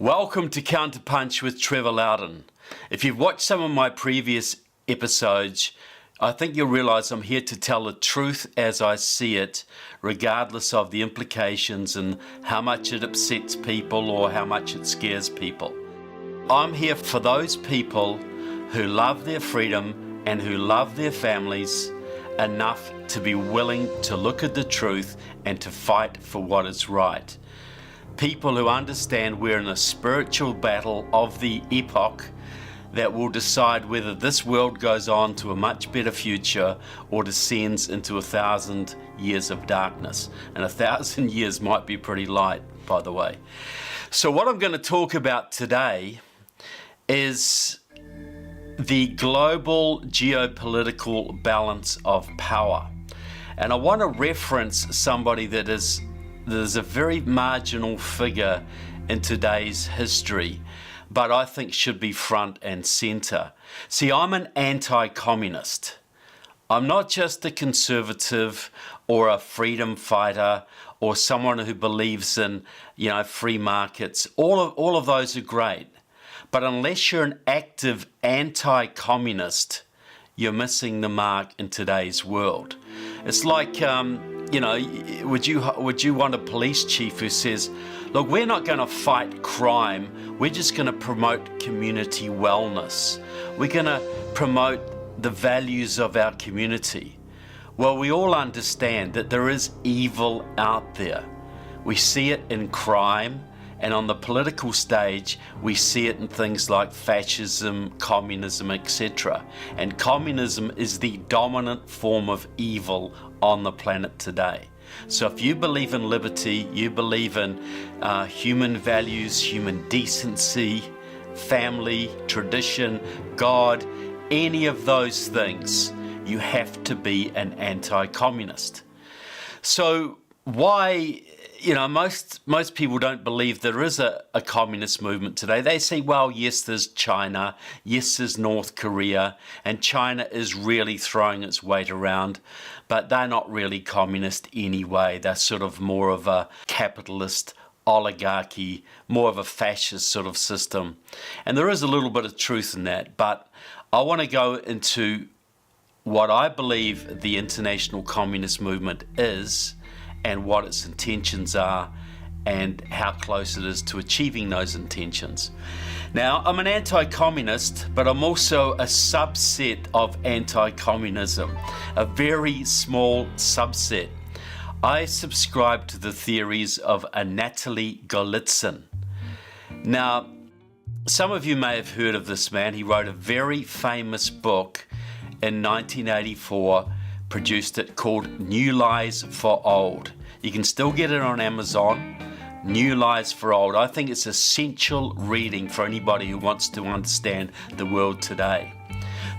Welcome to Counterpunch with Trevor Loudon. If you've watched some of my previous episodes, I think you'll realize I'm here to tell the truth as I see it, regardless of the implications and how much it upsets people or how much it scares people. I'm here for those people who love their freedom and who love their families enough to be willing to look at the truth and to fight for what is right. People who understand we're in a spiritual battle of the epoch that will decide whether this world goes on to a much better future or descends into 1,000 years of darkness. And 1,000 years might be pretty light, by the way. So what I'm going to talk about today is the global geopolitical balance of power. And I want to reference somebody that is a very marginal figure in today's history, but I think should be front and center. See, I'm an anti-communist. I'm not just a conservative or a freedom fighter or someone who believes in, free markets. All of those are great. But unless you're an active anti-communist, you're missing the mark in today's world. It's like, would you want a police chief who says, look, we're not going to fight crime, we're just going to promote community wellness. We're going to promote the values of our community. Well, we all understand that there is evil out there. We see it in crime, and on the political stage, we see it in things like fascism, communism, etc. And communism is the dominant form of evil on the planet today. So if you believe in liberty, you believe in human values, human decency, family, tradition, God, any of those things, you have to be an anti-communist. So why, most people don't believe there is a communist movement today. They say, well, yes, there's China, yes, there's North Korea, and China is really throwing its weight around, but they're not really communist anyway. They're sort of more of a capitalist oligarchy, more of a fascist sort of system. And there is a little bit of truth in that, but I want to go into what I believe the international communist movement is and what its intentions are and how close it is to achieving those intentions. Now, I'm an anti-communist, but I'm also a subset of anti-communism, a very small subset. I subscribe to the theories of Anatoly Golitsyn. Now, some of you may have heard of this man. He wrote a very famous book in 1984, produced it, called New Lies for Old. You can still get it on Amazon, New Lies for Old. I think it's essential reading for anybody who wants to understand the world today.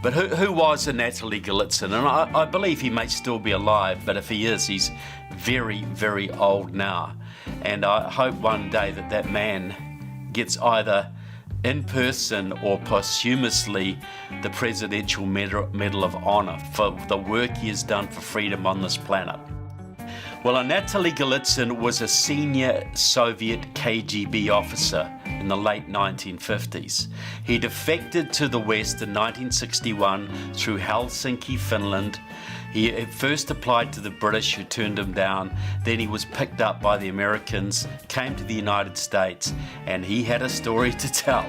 But who was Anatoly Golitsyn? And I believe he may still be alive, but if he is, he's very, very old now. And I hope one day that man gets either in person or posthumously the Presidential Medal of Honor for the work he has done for freedom on this planet. Well, Anatoly Golitsyn was a senior Soviet KGB officer in the late 1950s. He defected to the West in 1961 through Helsinki, Finland. He first applied to the British, who turned him down. Then he was picked up by the Americans, came to the United States, and he had a story to tell.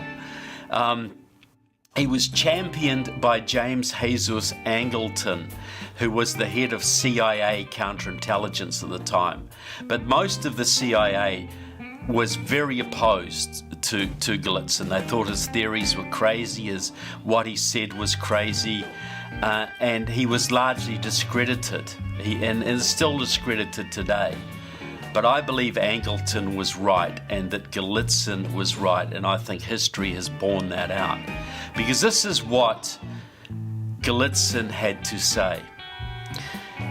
He was championed by James Jesus Angleton, who was the head of CIA counterintelligence at the time. But most of the CIA was very opposed to Golitsyn. They thought his theories were crazy, what he said was crazy, and he was largely discredited, and is still discredited today. But I believe Angleton was right and that Golitsyn was right, and I think history has borne that out. Because this is what Golitsyn had to say.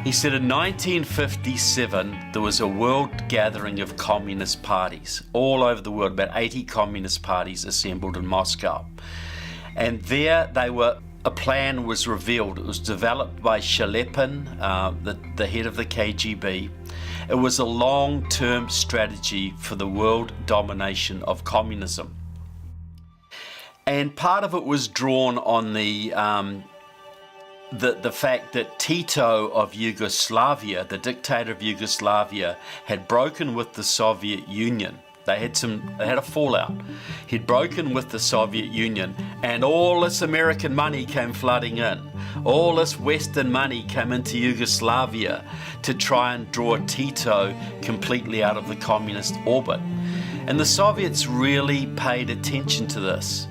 He said in 1957 there was a world gathering of communist parties all over the world, about 80 communist parties assembled in Moscow. And there a plan was revealed. It was developed by Shelepin, the head of the KGB. It was a long-term strategy for the world domination of communism. And part of it was drawn on the fact that Tito of Yugoslavia, the dictator of Yugoslavia, had broken with the Soviet Union. They had a fallout. He'd broken with the Soviet Union, and all this American money came flooding in. All this Western money came into Yugoslavia to try and draw Tito completely out of the communist orbit. And the Soviets really paid attention to this.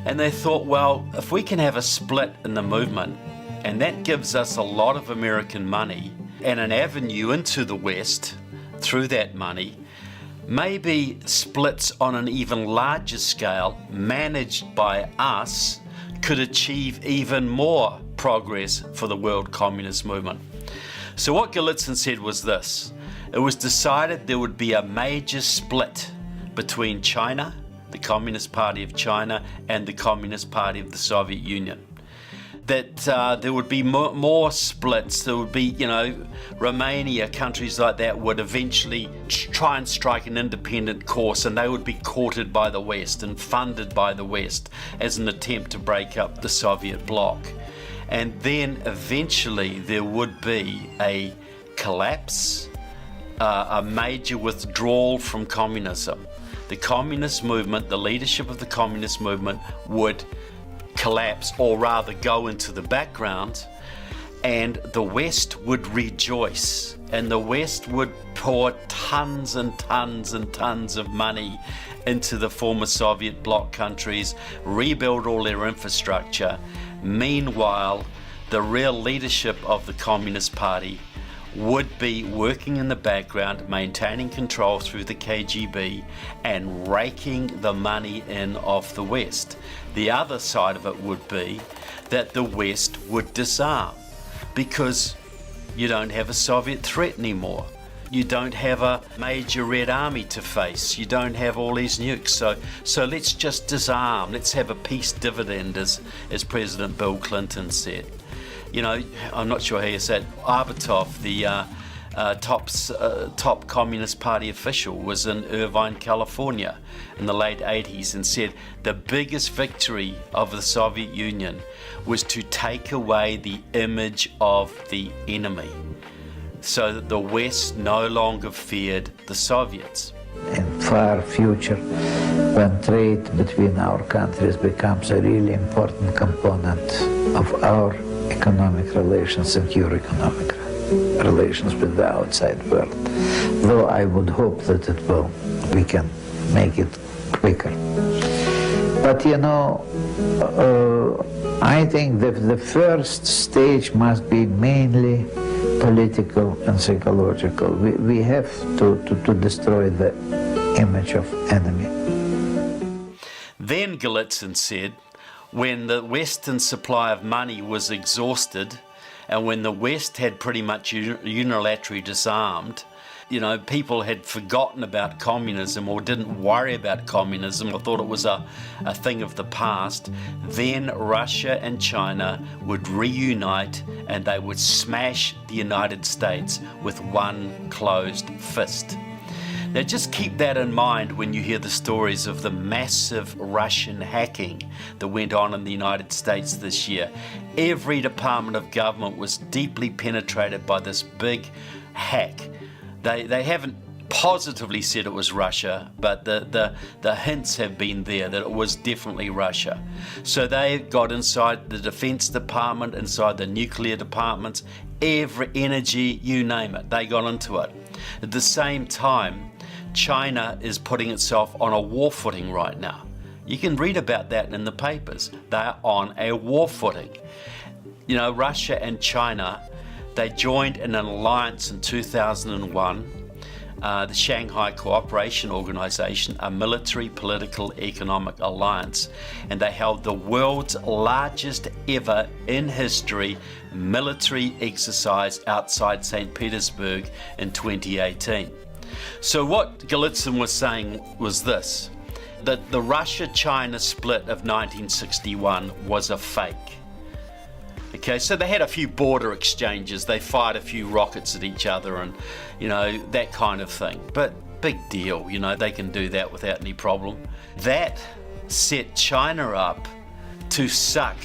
And they thought, well, if we can have a split in the movement, and that gives us a lot of American money and an avenue into the West through that money, maybe splits on an even larger scale managed by us could achieve even more progress for the world communist movement. So what Gallitzin said was this: it was decided there would be a major split between China, the Communist Party of China, and the Communist Party of the Soviet Union. That there would be more splits. There would be, Romania, countries like that would eventually try and strike an independent course, and they would be courted by the West and funded by the West as an attempt to break up the Soviet bloc. And then eventually there would be a collapse, a major withdrawal from communism. The communist movement, the leadership of the communist movement would collapse, or rather go into the background, and the West would rejoice, and the West would pour tons and tons and tons of money into the former Soviet bloc countries, rebuild all their infrastructure. Meanwhile, the real leadership of the Communist Party would be working in the background, maintaining control through the KGB and raking the money in of the West. The other side of it would be that the West would disarm, because you don't have a Soviet threat anymore. You don't have a major Red Army to face. You don't have all these nukes. So let's just disarm. Let's have a peace dividend, as President Bill Clinton said. I'm not sure how you said. Arbatov, the top Communist Party official, was in Irvine, California in the late 80s and said the biggest victory of the Soviet Union was to take away the image of the enemy, so that the West no longer feared the Soviets. In far future, when trade between our countries becomes a really important component of our economic relations and your economic relations with the outside world. Though I would hope that we can make it quicker. But I think that the first stage must be mainly political and psychological. We have to destroy the image of enemy. Then Gallitzin said, when the Western supply of money was exhausted, and when the West had pretty much unilaterally disarmed, people had forgotten about communism or didn't worry about communism or thought it was a thing of the past, then Russia and China would reunite and they would smash the United States with one closed fist. Now just keep that in mind when you hear the stories of the massive Russian hacking that went on in the United States this year. Every department of government was deeply penetrated by this big hack. They haven't positively said it was Russia, but the hints have been there that it was definitely Russia. So they got inside the Defense Department, inside the nuclear departments, every energy, you name it, they got into it. At the same time, China is putting itself on a war footing right now. You can read about that in the papers. They're on a war footing. Russia and China, they joined in an alliance in 2001, the Shanghai Cooperation Organization, a military, political, economic alliance, and they held the world's largest ever in history military exercise outside St. Petersburg in 2018. So what Gallitzin was saying was this, that the Russia-China split of 1961 was a fake. Okay, so they had a few border exchanges. They fired a few rockets at each other and, that kind of thing. But big deal, they can do that without any problem. That set China up to suck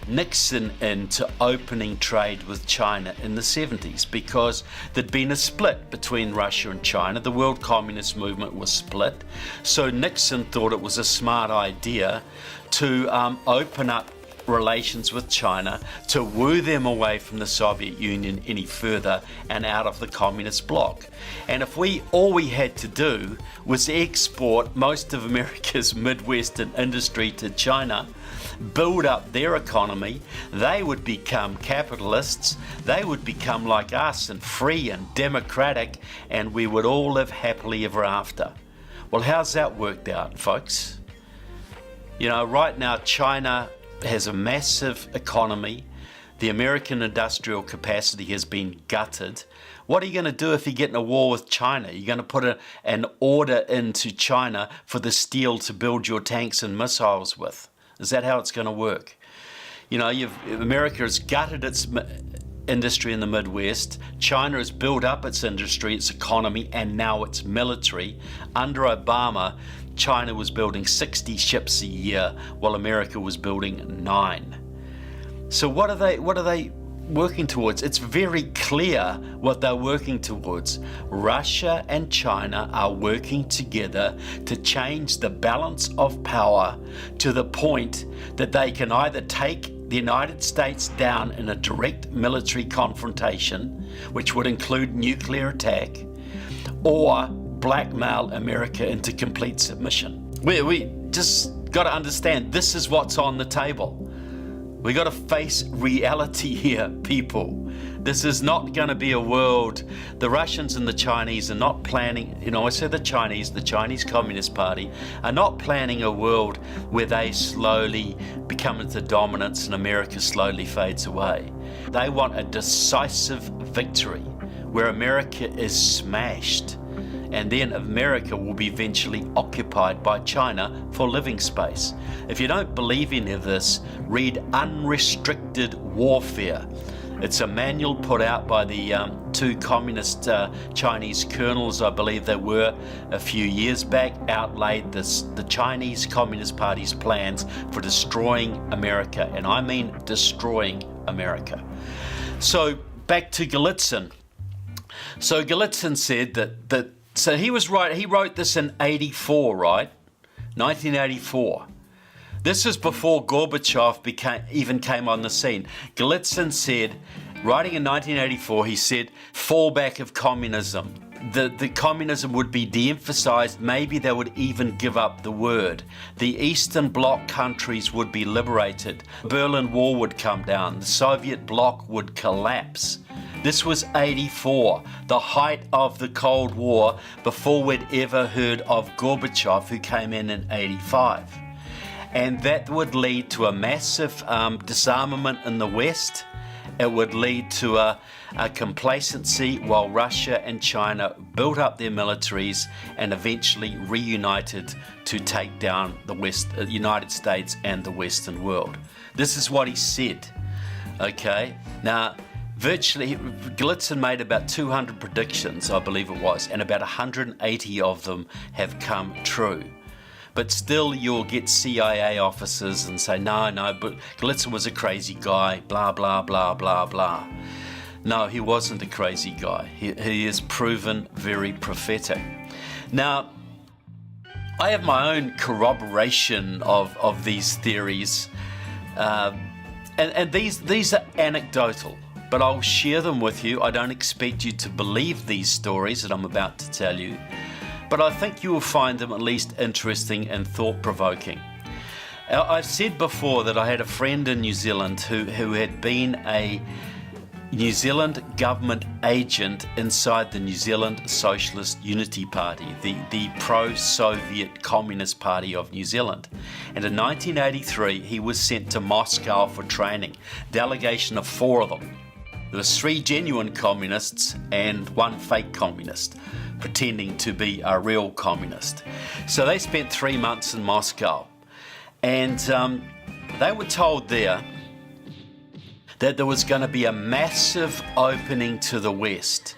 Nixon into opening trade with China in the 70s, because there'd been a split between Russia and China. The world communist movement was split. So Nixon thought it was a smart idea to open up relations with China, to woo them away from the Soviet Union any further and out of the communist bloc. And if all we had to do was export most of America's Midwestern industry to China, build up their economy, they would become capitalists, they would become like us and free and democratic, and we would all live happily ever after. Well, how's that worked out, folks? Right now China has a massive economy. The American industrial capacity has been gutted. What are you going to do if you get in a war with China? You're going to put an order into China for the steel to build your tanks and missiles with. Is that how it's going to work? America has gutted its industry in the Midwest. China has built up its industry, its economy, and now its military. Under Obama, China was building 60 ships a year, while America was building 9. So what are they working towards? It's very clear what they're working towards. Russia and China are working together to change the balance of power to the point that they can either take the United States down in a direct military confrontation, which would include nuclear attack, or blackmail America into complete submission. We just got to understand this is what's on the table. We got to face reality here, people. This is not going to be a world. The Russians and the Chinese are not planning, I say the Chinese Communist Party are not planning a world where they slowly become into dominance and America slowly fades away. They want a decisive victory where America is smashed, and then America will be eventually occupied by China for living space. If you don't believe any of this, read Unrestricted Warfare. It's a manual put out by the two communist Chinese colonels, I believe they were, a few years back, outlaid the Chinese Communist Party's plans for destroying America, and I mean destroying America. So back to Golitsyn. So Golitsyn said so he was right. He wrote this in 84, right? 1984. This is before Gorbachev even came on the scene. Golitsyn said, writing in 1984, he said, fallback of communism. The communism would be de-emphasized. Maybe they would even give up the word. The Eastern Bloc countries would be liberated. Berlin Wall would come down. The Soviet bloc would collapse. This was 84, the height of the Cold War, before we'd ever heard of Gorbachev, who came in 85. And that would lead to a massive disarmament in the West. It would lead to a complacency while Russia and China built up their militaries and eventually reunited to take down the United States and the Western world. This is what he said. Okay, now virtually, Golitsyn made about 200 predictions, I believe it was, and about 180 of them have come true. But still you'll get CIA officers and say, no, but Golitsyn was a crazy guy, blah, blah, blah, blah, blah. No, he wasn't a crazy guy. He is proven very prophetic. Now, I have my own corroboration of these theories, and these are anecdotal, but I'll share them with you. I don't expect you to believe these stories that I'm about to tell you, but I think you will find them at least interesting and thought-provoking. I've said before that I had a friend in New Zealand who had been a New Zealand government agent inside the New Zealand Socialist Unity Party, the pro-Soviet Communist Party of New Zealand. And in 1983, he was sent to Moscow for training, delegation of 4 of them. There was 3 genuine communists and 1 fake communist, pretending to be a real communist. So they spent 3 months in Moscow, and they were told there that there was going to be a massive opening to the West,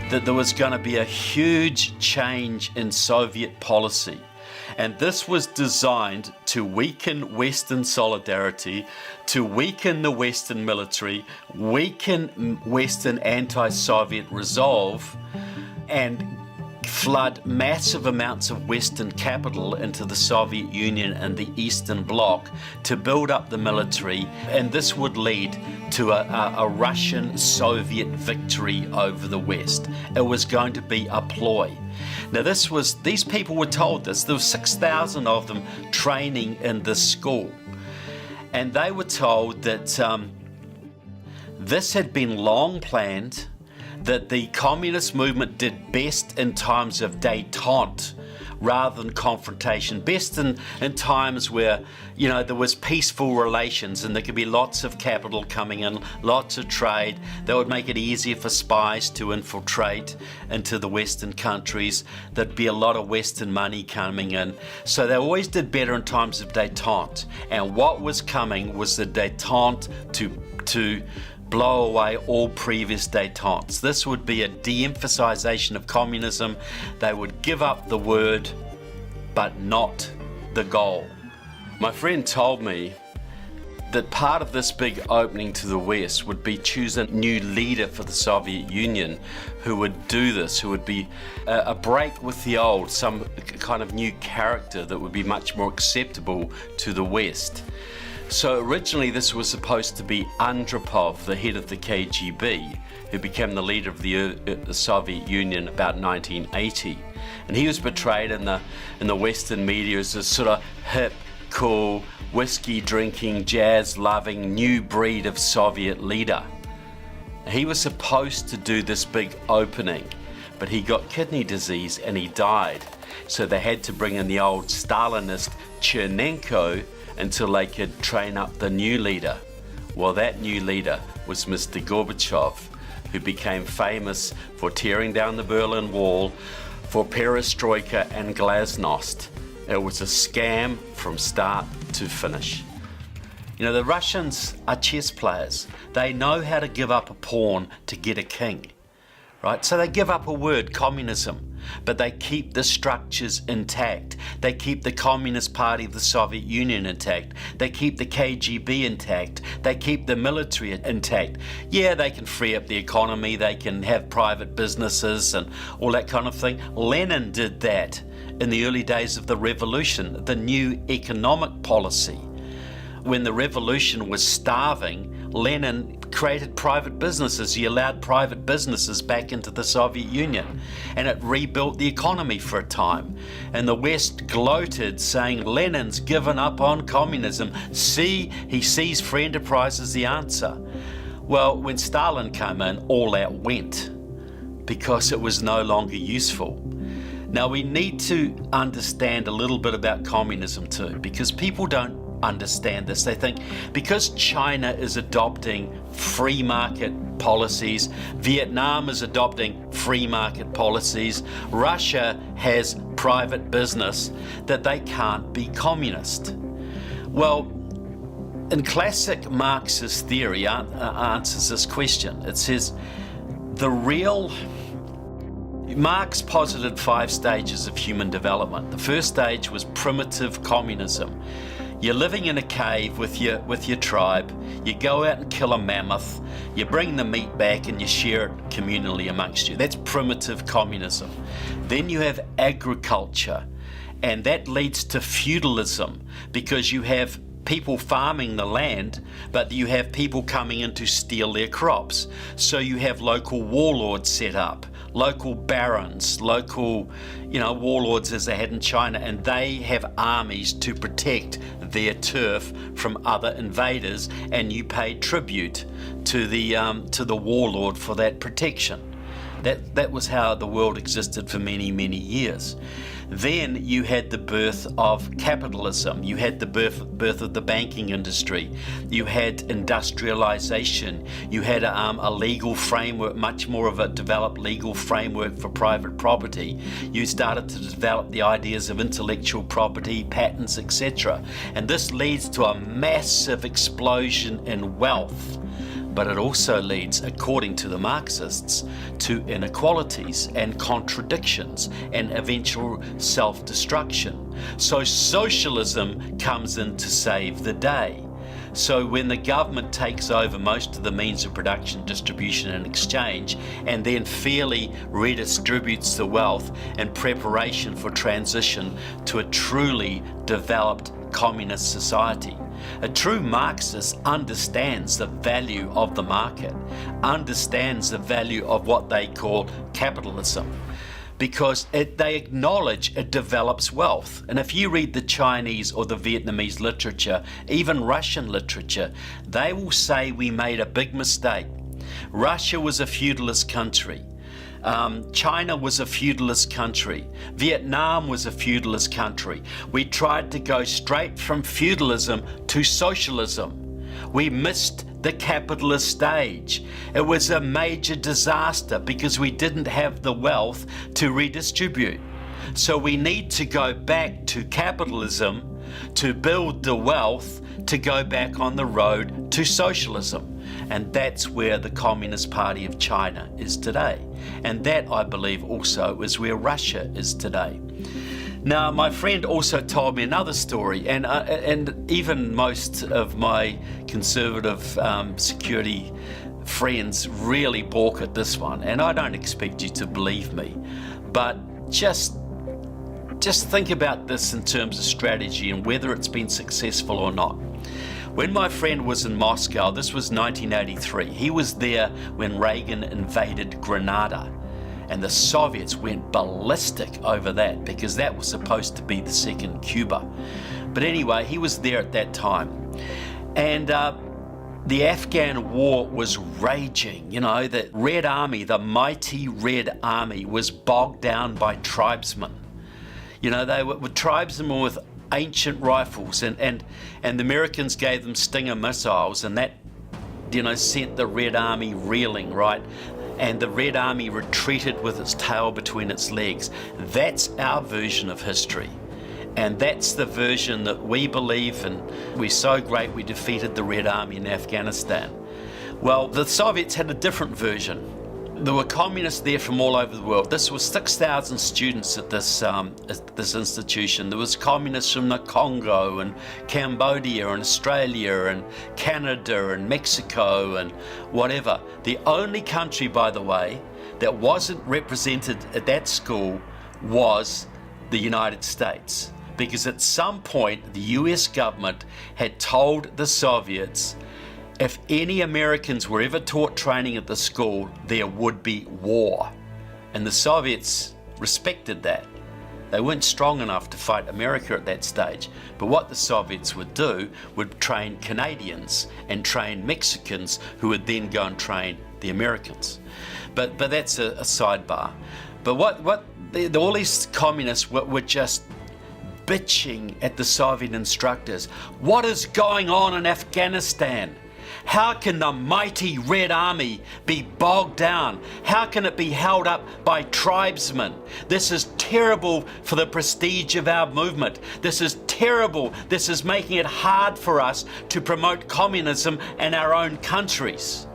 that there was going to be a huge change in Soviet policy. And this was designed to weaken Western solidarity, to weaken the Western military, weaken Western anti-Soviet resolve, and flood massive amounts of Western capital into the Soviet Union and the Eastern Bloc to build up the military, and this would lead to a Russian-Soviet victory over the West. It was going to be a ploy. Now these people were told this. There were 6,000 of them training in this school, and they were told that this had been long planned, that the communist movement did best in times of détente rather than confrontation, best in times where, you know, there was peaceful relations and there could be lots of capital coming in, lots of trade. That would make it easier for spies to infiltrate into the Western countries. There'd be a lot of Western money coming in. So they always did better in times of détente. And what was coming was the détente to blow away all previous détentes. This would be a de-emphasization of communism. They would give up the word, but not the goal. My friend told me that part of this big opening to the West would be choose a new leader for the Soviet Union who would do this, who would be a break with the old, some kind of new character that would be much more acceptable to the West. So originally this was supposed to be Andropov, the head of the KGB, who became the leader of the Soviet Union about 1980. And he was portrayed in the Western media as a sort of hip, cool, whiskey-drinking, jazz-loving new breed of Soviet leader. He was supposed to do this big opening, but he got kidney disease and he died. So they had to bring in the old Stalinist Chernenko until they could train up the new leader. Well, that new leader was Mr. Gorbachev, who became famous for tearing down the Berlin Wall, for perestroika and glasnost. It was a scam from start to finish. You know, the Russians are chess players. They know how to give up a pawn to get a king, right? So they give up a word, communism, but they keep the structures intact. They keep the Communist Party of the Soviet Union intact. They keep the KGB intact. They keep the military intact. Yeah, they can free up the economy. They can have private businesses and all that kind of thing. Lenin did that in the early days of the revolution, the new economic policy. When the revolution was starving, Lenin created private businesses. He allowed private businesses back into the Soviet Union, and it rebuilt the economy for a time. And the West gloated, saying Lenin's given up on communism. See, he sees free enterprise as the answer. Well, when Stalin came in, all that went because it was no longer useful. Now we need to understand a little bit about communism too, because people don't understand this. They think because China is adopting free market policies, Vietnam is adopting free market policies, Russia has private business, that they can't be communist. Well, in classic Marxist theory answers this question. It says Marx posited 5 stages of human development. The first stage was primitive communism. You're living in a cave with your tribe. You go out and kill a mammoth. You bring the meat back and you share it communally amongst you. That's primitive communism. Then you have agriculture, and that leads to feudalism because you have people farming the land, but you have people coming in to steal their crops. So you have local warlords set up, local barons, local, warlords as they had in China, and they have armies to protect their turf from other invaders, and you pay tribute to the warlord for that protection. That was how the world existed for many, many years. Then you had the birth of capitalism. You had the birth of the banking industry. You had industrialization. You had a legal framework, much more of a developed legal framework for private property. You started to develop the ideas of intellectual property, patents, etc. And this leads to a massive explosion in wealth. But it also leads, according to the Marxists, to inequalities and contradictions and eventual self-destruction. So socialism comes in to save the day. So when the government takes over most of the means of production, distribution and exchange, and then fairly redistributes the wealth in preparation for transition to a truly developed communist society. A true Marxist understands the value of the market, understands the value of what they call capitalism, because they acknowledge it develops wealth. And if you read the Chinese or the Vietnamese literature, even Russian literature, they will say we made a big mistake. Russia was a feudalist country. China was a feudalist country. Vietnam was a feudalist country. We tried to go straight from feudalism to socialism. We missed the capitalist stage. It was a major disaster because we didn't have the wealth to redistribute. So we need to go back to capitalism to build the wealth to go back on the road to socialism. And that's where the Communist Party of China is today. And that, I believe, also is where Russia is today. Now, my friend also told me another story, and even most of my conservative security friends really balk at this one, and I don't expect you to believe me, but just think about this in terms of strategy and whether it's been successful or not. When my friend was in Moscow, this was 1983, he was there when Reagan invaded Grenada, and the Soviets went ballistic over that because that was supposed to be the second Cuba. But anyway, he was there at that time. And the Afghan war was raging. You know, the Red Army, the mighty Red Army, was bogged down by tribesmen. You know, they were tribesmen with ancient rifles, and the Americans gave them Stinger missiles, and that, you know, sent the Red Army reeling, right? And the Red Army retreated with its tail between its legs. That's our version of history. And that's the version that we believe in. We're so great we defeated the Red Army in Afghanistan. Well, the Soviets had a different version. There were communists there from all over the world. This was 6,000 students at this institution. There was communists from the Congo and Cambodia and Australia and Canada and Mexico and whatever. The only country, by the way, that wasn't represented at that school was the United States. Because at some point, the US government had told the Soviets, if any Americans were ever taught training at the school, there would be war. And the Soviets respected that. They weren't strong enough to fight America at that stage. But what the Soviets would do would train Canadians and train Mexicans who would then go and train the Americans. But that's a sidebar. But all these communists were just bitching at the Soviet instructors. What is going on in Afghanistan? How can the mighty Red Army be bogged down? How can it be held up by tribesmen? This is terrible for the prestige of our movement. This is terrible. This is making it hard for us to promote communism in our own countries.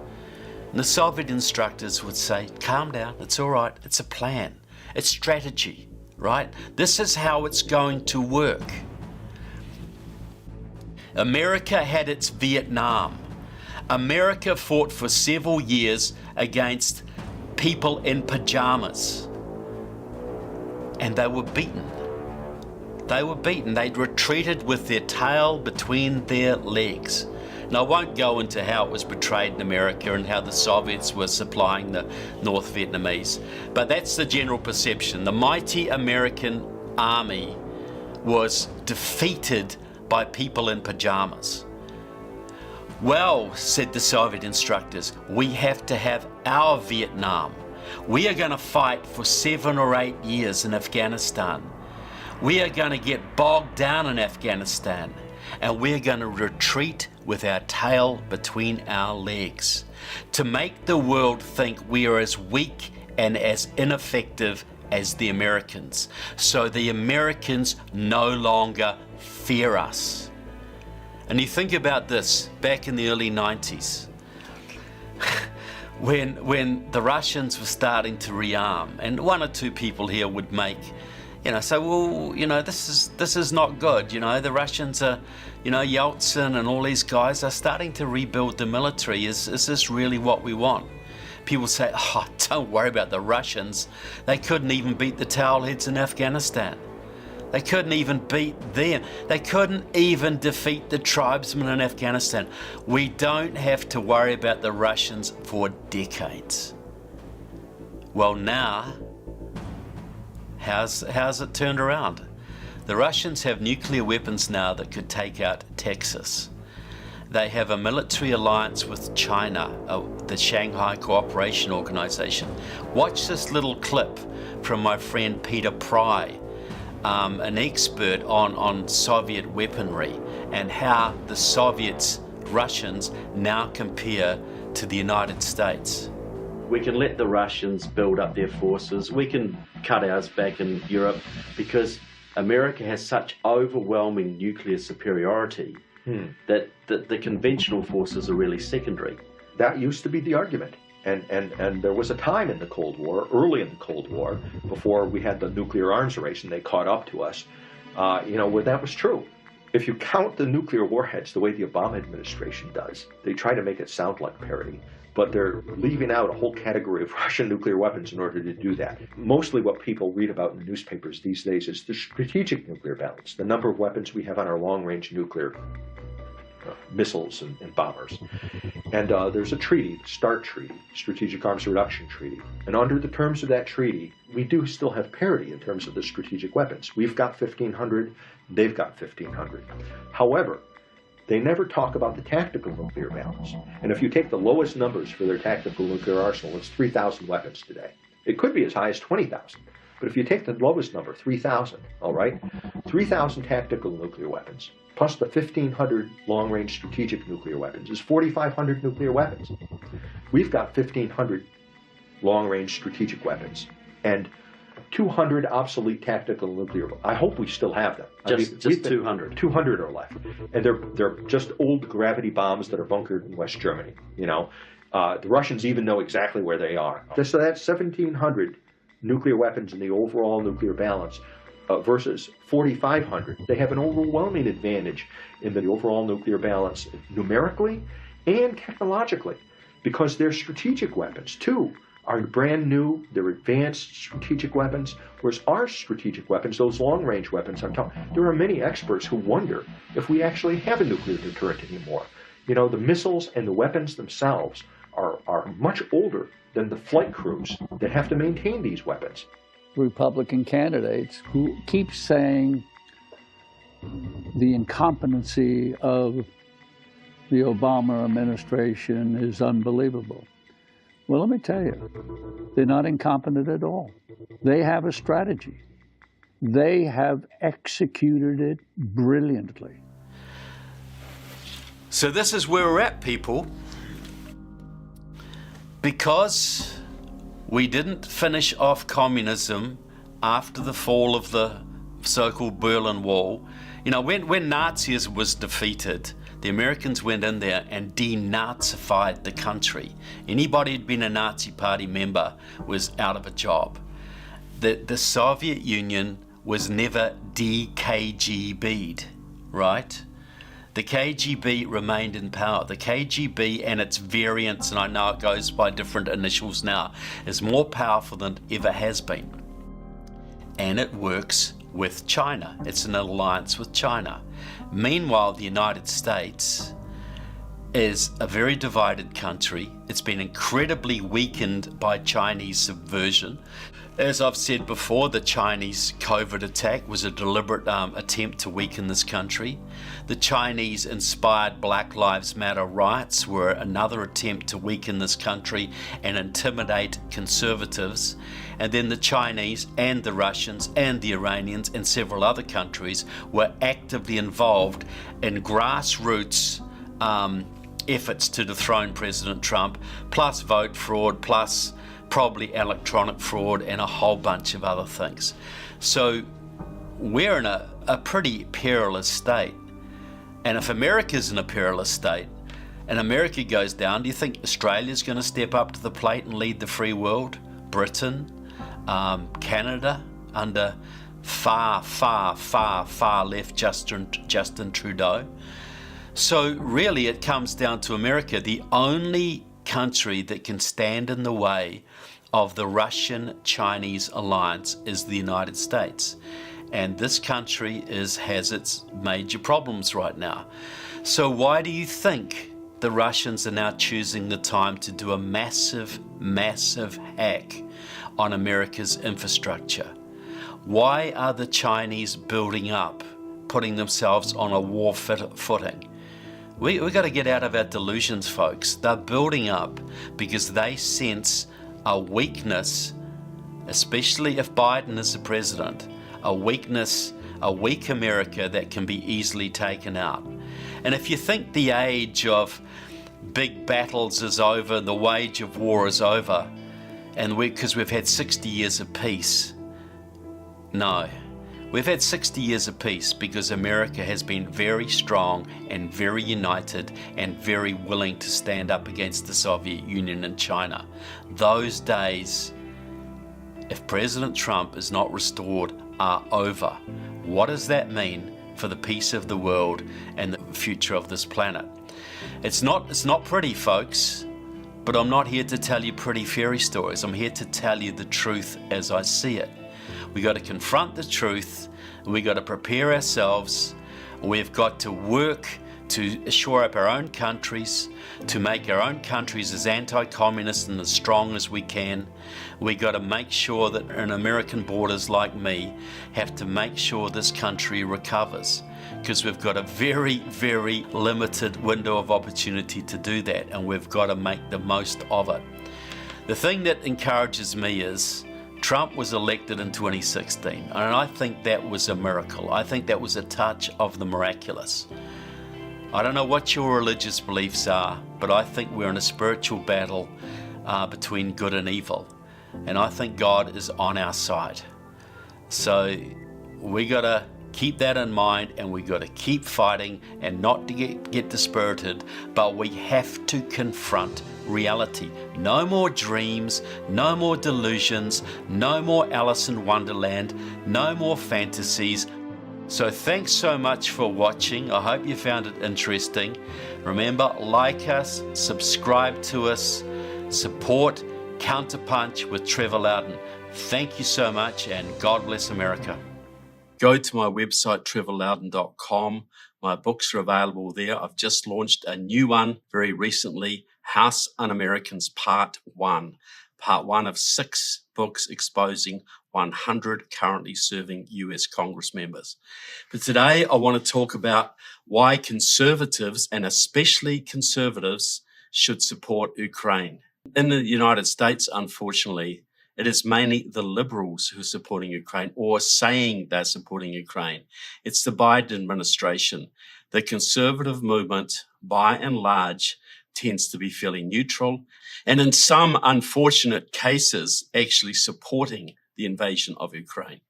And the Soviet instructors would say, calm down, it's all right, it's a plan, it's strategy, right? This is how it's going to work. America had its Vietnam. America fought for several years against people in pajamas, and they were beaten. They were beaten. They'd retreated with their tail between their legs. Now, I won't go into how it was betrayed in America and how the Soviets were supplying the North Vietnamese, but that's the general perception. The mighty American army was defeated by people in pajamas. Well, said the Soviet instructors, we have to have our Vietnam. We are going to fight for 7 or 8 years in Afghanistan. We are going to get bogged down in Afghanistan, and we're going to retreat with our tail between our legs to make the world think we are as weak and as ineffective as the Americans. So the Americans no longer fear us. And you think about this, back in the early 90s, when the Russians were starting to rearm, and one or two people here would make, say, well, this is not good. The Russians are, Yeltsin and all these guys are starting to rebuild the military. Is this really what we want? People say, oh, don't worry about the Russians. They couldn't even beat the towelheads in Afghanistan. They couldn't even beat them. They couldn't even defeat the tribesmen in Afghanistan. We don't have to worry about the Russians for decades. Well, now, how's it turned around? The Russians have nuclear weapons now that could take out Texas. They have a military alliance with China, the Shanghai Cooperation Organization. Watch this little clip from my friend Peter Pry, an expert on Soviet weaponry and how the Soviets, Russians, now compare to the United States. We can let the Russians build up their forces. We can cut ours back in Europe because America has such overwhelming nuclear superiority that the conventional forces are really secondary. That used to be the argument. And there was a time in the Cold War, early in the Cold War, before we had the nuclear arms race and they caught up to us, where that was true. If you count the nuclear warheads the way the Obama administration does, they try to make it sound like parity, but they're leaving out a whole category of Russian nuclear weapons in order to do that. Mostly what people read about in the newspapers these days is the strategic nuclear balance, the number of weapons we have on our long-range nuclear missiles and bombers. And there's a treaty, the START Treaty, Strategic Arms Reduction Treaty. And under the terms of that treaty, we do still have parity in terms of the strategic weapons. We've got 1,500, they've got 1,500. However, they never talk about the tactical nuclear balance. And if you take the lowest numbers for their tactical nuclear arsenal, it's 3,000 weapons today. It could be as high as 20,000. But if you take the lowest number, 3,000, all right, 3,000 tactical nuclear weapons, plus the 1,500 long-range strategic nuclear weapons is 4,500 nuclear weapons. We've got 1,500 long-range strategic weapons and 200 obsolete tactical nuclear. I hope we still have them. Just 200. 200 are left, and they're just old gravity bombs that are bunkered in West Germany. The Russians even know exactly where they are. So that's 1,700 nuclear weapons in the overall nuclear balance. Versus 4,500. They have an overwhelming advantage in the overall nuclear balance numerically and technologically because their strategic weapons, too, are brand new. They're advanced strategic weapons, whereas our strategic weapons, those long-range weapons, there are many experts who wonder if we actually have a nuclear deterrent anymore. The missiles and the weapons themselves are much older than the flight crews that have to maintain these weapons. Republican candidates who keep saying the incompetency of the Obama administration is unbelievable. Well, let me tell you, they're not incompetent at all. They have a strategy. They have executed it brilliantly. So this is where we're at, people. Because we didn't finish off communism after the fall of the so-called Berlin Wall. When Nazism was defeated, the Americans went in there and denazified the country. Anybody who'd been a Nazi Party member was out of a job. The Soviet Union was never de-KGB'd, right? The KGB remained in power. The KGB and its variants, and I know it goes by different initials now, is more powerful than it ever has been. And it works with China. It's an alliance with China. Meanwhile, the United States is a very divided country. It's been incredibly weakened by Chinese subversion. As I've said before, the Chinese COVID attack was a deliberate attempt to weaken this country. The Chinese-inspired Black Lives Matter riots were another attempt to weaken this country and intimidate conservatives. And then the Chinese and the Russians and the Iranians and several other countries were actively involved in grassroots efforts to dethrone President Trump, plus vote fraud, plus probably electronic fraud and a whole bunch of other things. So we're in a pretty perilous state. And if America's in a perilous state and America goes down, do you think Australia's going to step up to the plate and lead the free world? Britain, Canada, under far left Justin Trudeau. So really it comes down to America. The only country that can stand in the way of the Russian-Chinese alliance is the United States. And this country has its major problems right now. So why do you think the Russians are now choosing the time to do a massive hack on America's infrastructure? Why are the Chinese building up, putting themselves on a war footing? We've got to get out of our delusions, folks. They're building up because they sense a weakness, especially if Biden is the president, a weak America that can be easily taken out. And if you think the age of big battles is over, the wage of war is over, and because we've had 60 years of peace, no. We've had 60 years of peace because America has been very strong and very united and very willing to stand up against the Soviet Union and China. Those days, if President Trump is not restored, are over. What does that mean for the peace of the world and the future of this planet? It's not pretty, folks, but I'm not here to tell you pretty fairy stories. I'm here to tell you the truth as I see it. We got to confront the truth. We got to prepare ourselves. We've got to work to shore up our own countries, to make our own countries as anti-communist and as strong as we can. We got to make sure that American borders like me have to make sure this country recovers, because we've got a very limited window of opportunity to do that, and we've got to make the most of it. The thing that encourages me is Trump was elected in 2016, and I think that was a miracle. I think that was a touch of the miraculous. I don't know what your religious beliefs are, but I think we're in a spiritual battle between good and evil, and I think God is on our side. So we got to keep that in mind, and we got to keep fighting and not to get dispirited, but we have to confront reality. No more dreams, no more delusions, no more Alice in Wonderland, no more fantasies. So thanks so much for watching. I hope you found it interesting. Remember, like us, subscribe to us, support Counterpunch with Trevor Loudon. Thank you so much, and God bless America. Go to my website, trevorloudon.com. My books are available there. I've just launched a new one very recently, House Un-Americans Part 1. Part 1 of 6 books exposing 100 currently serving US Congress members. But today I want to talk about why conservatives, and especially conservatives, should support Ukraine. In the United States, unfortunately, it is mainly the liberals who are supporting Ukraine or saying they're supporting Ukraine. It's the Biden administration. The conservative movement, by and large, tends to be fairly neutral, and in some unfortunate cases, actually supporting the invasion of Ukraine.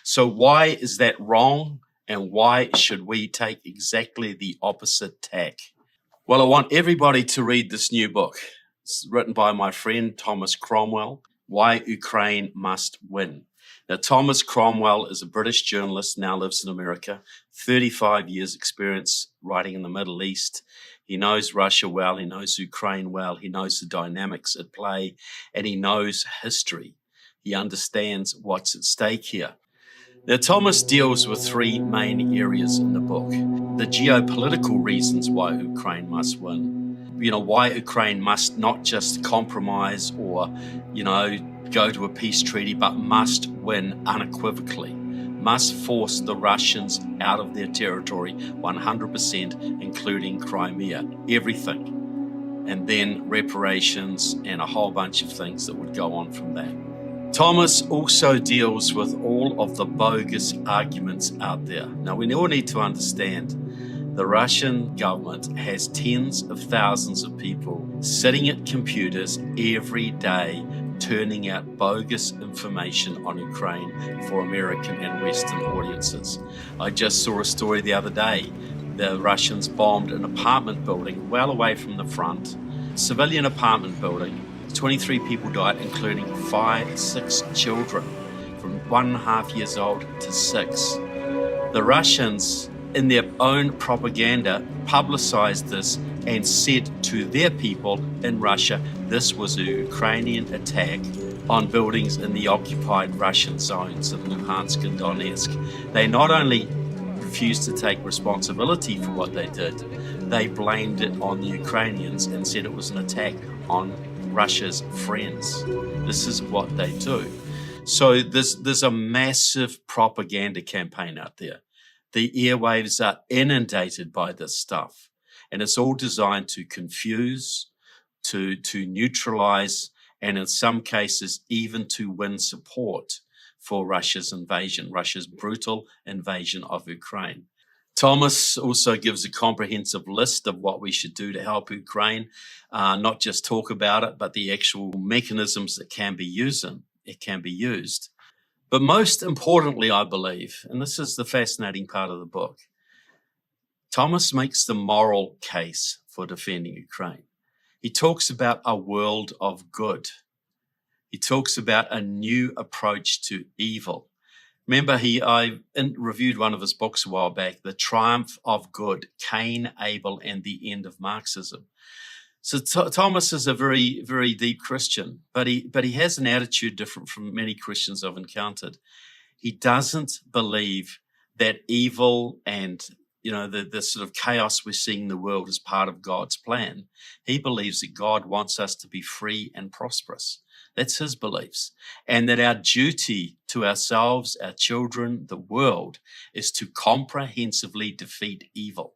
So why is that wrong, and why should we take exactly the opposite tack? Well, I want everybody to read this new book. It's written by my friend Thomas Cromwell, Why Ukraine Must Win. Now, Thomas Cromwell is a British journalist, now lives in America, 35 years experience writing in the Middle East. He knows Russia well, he knows Ukraine well, he knows the dynamics at play, and he knows history. He understands what's at stake here. Now, Thomas deals with 3 main areas in the book. The geopolitical reasons why Ukraine must win. Why Ukraine must not just compromise or, go to a peace treaty, but must win unequivocally, must force the Russians out of their territory 100%, including Crimea, everything. And then reparations and a whole bunch of things that would go on from that. Thomas also deals with all of the bogus arguments out there. Now, we all need to understand the Russian government has tens of thousands of people sitting at computers every day turning out bogus information on Ukraine for American and Western audiences. I just saw a story the other day. The Russians bombed an apartment building well away from the front, civilian apartment building. 23 people died, including 6 children from 1.5 years old to 6. The Russians, in their own propaganda, publicized this and said to their people in Russia this was a Ukrainian attack on buildings in the occupied Russian zones of Luhansk and Donetsk. They not only refused to take responsibility for what they did, they blamed it on the Ukrainians and said it was an attack on Russia's friends. This is what they do. So there's a massive propaganda campaign out there. The airwaves are inundated by this stuff. And it's all designed to confuse, to neutralize, and in some cases, even to win support for Russia's invasion, Russia's brutal invasion of Ukraine. Thomas also gives a comprehensive list of what we should do to help Ukraine, not just talk about it, but the actual mechanisms that can be used. But most importantly, I believe, and this is the fascinating part of the book, Thomas makes the moral case for defending Ukraine. He talks about a world of good. He talks about a new approach to evil. Remember, I reviewed one of his books a while back, The Triumph of Good, Cain, Abel, and the End of Marxism. So Thomas is a very, very deep Christian, but he has an attitude different from many Christians I've encountered. He doesn't believe that evil and the sort of chaos we're seeing in the world is part of God's plan. He believes that God wants us to be free and prosperous. That's his beliefs. And that our duty to ourselves, our children, the world, is to comprehensively defeat evil.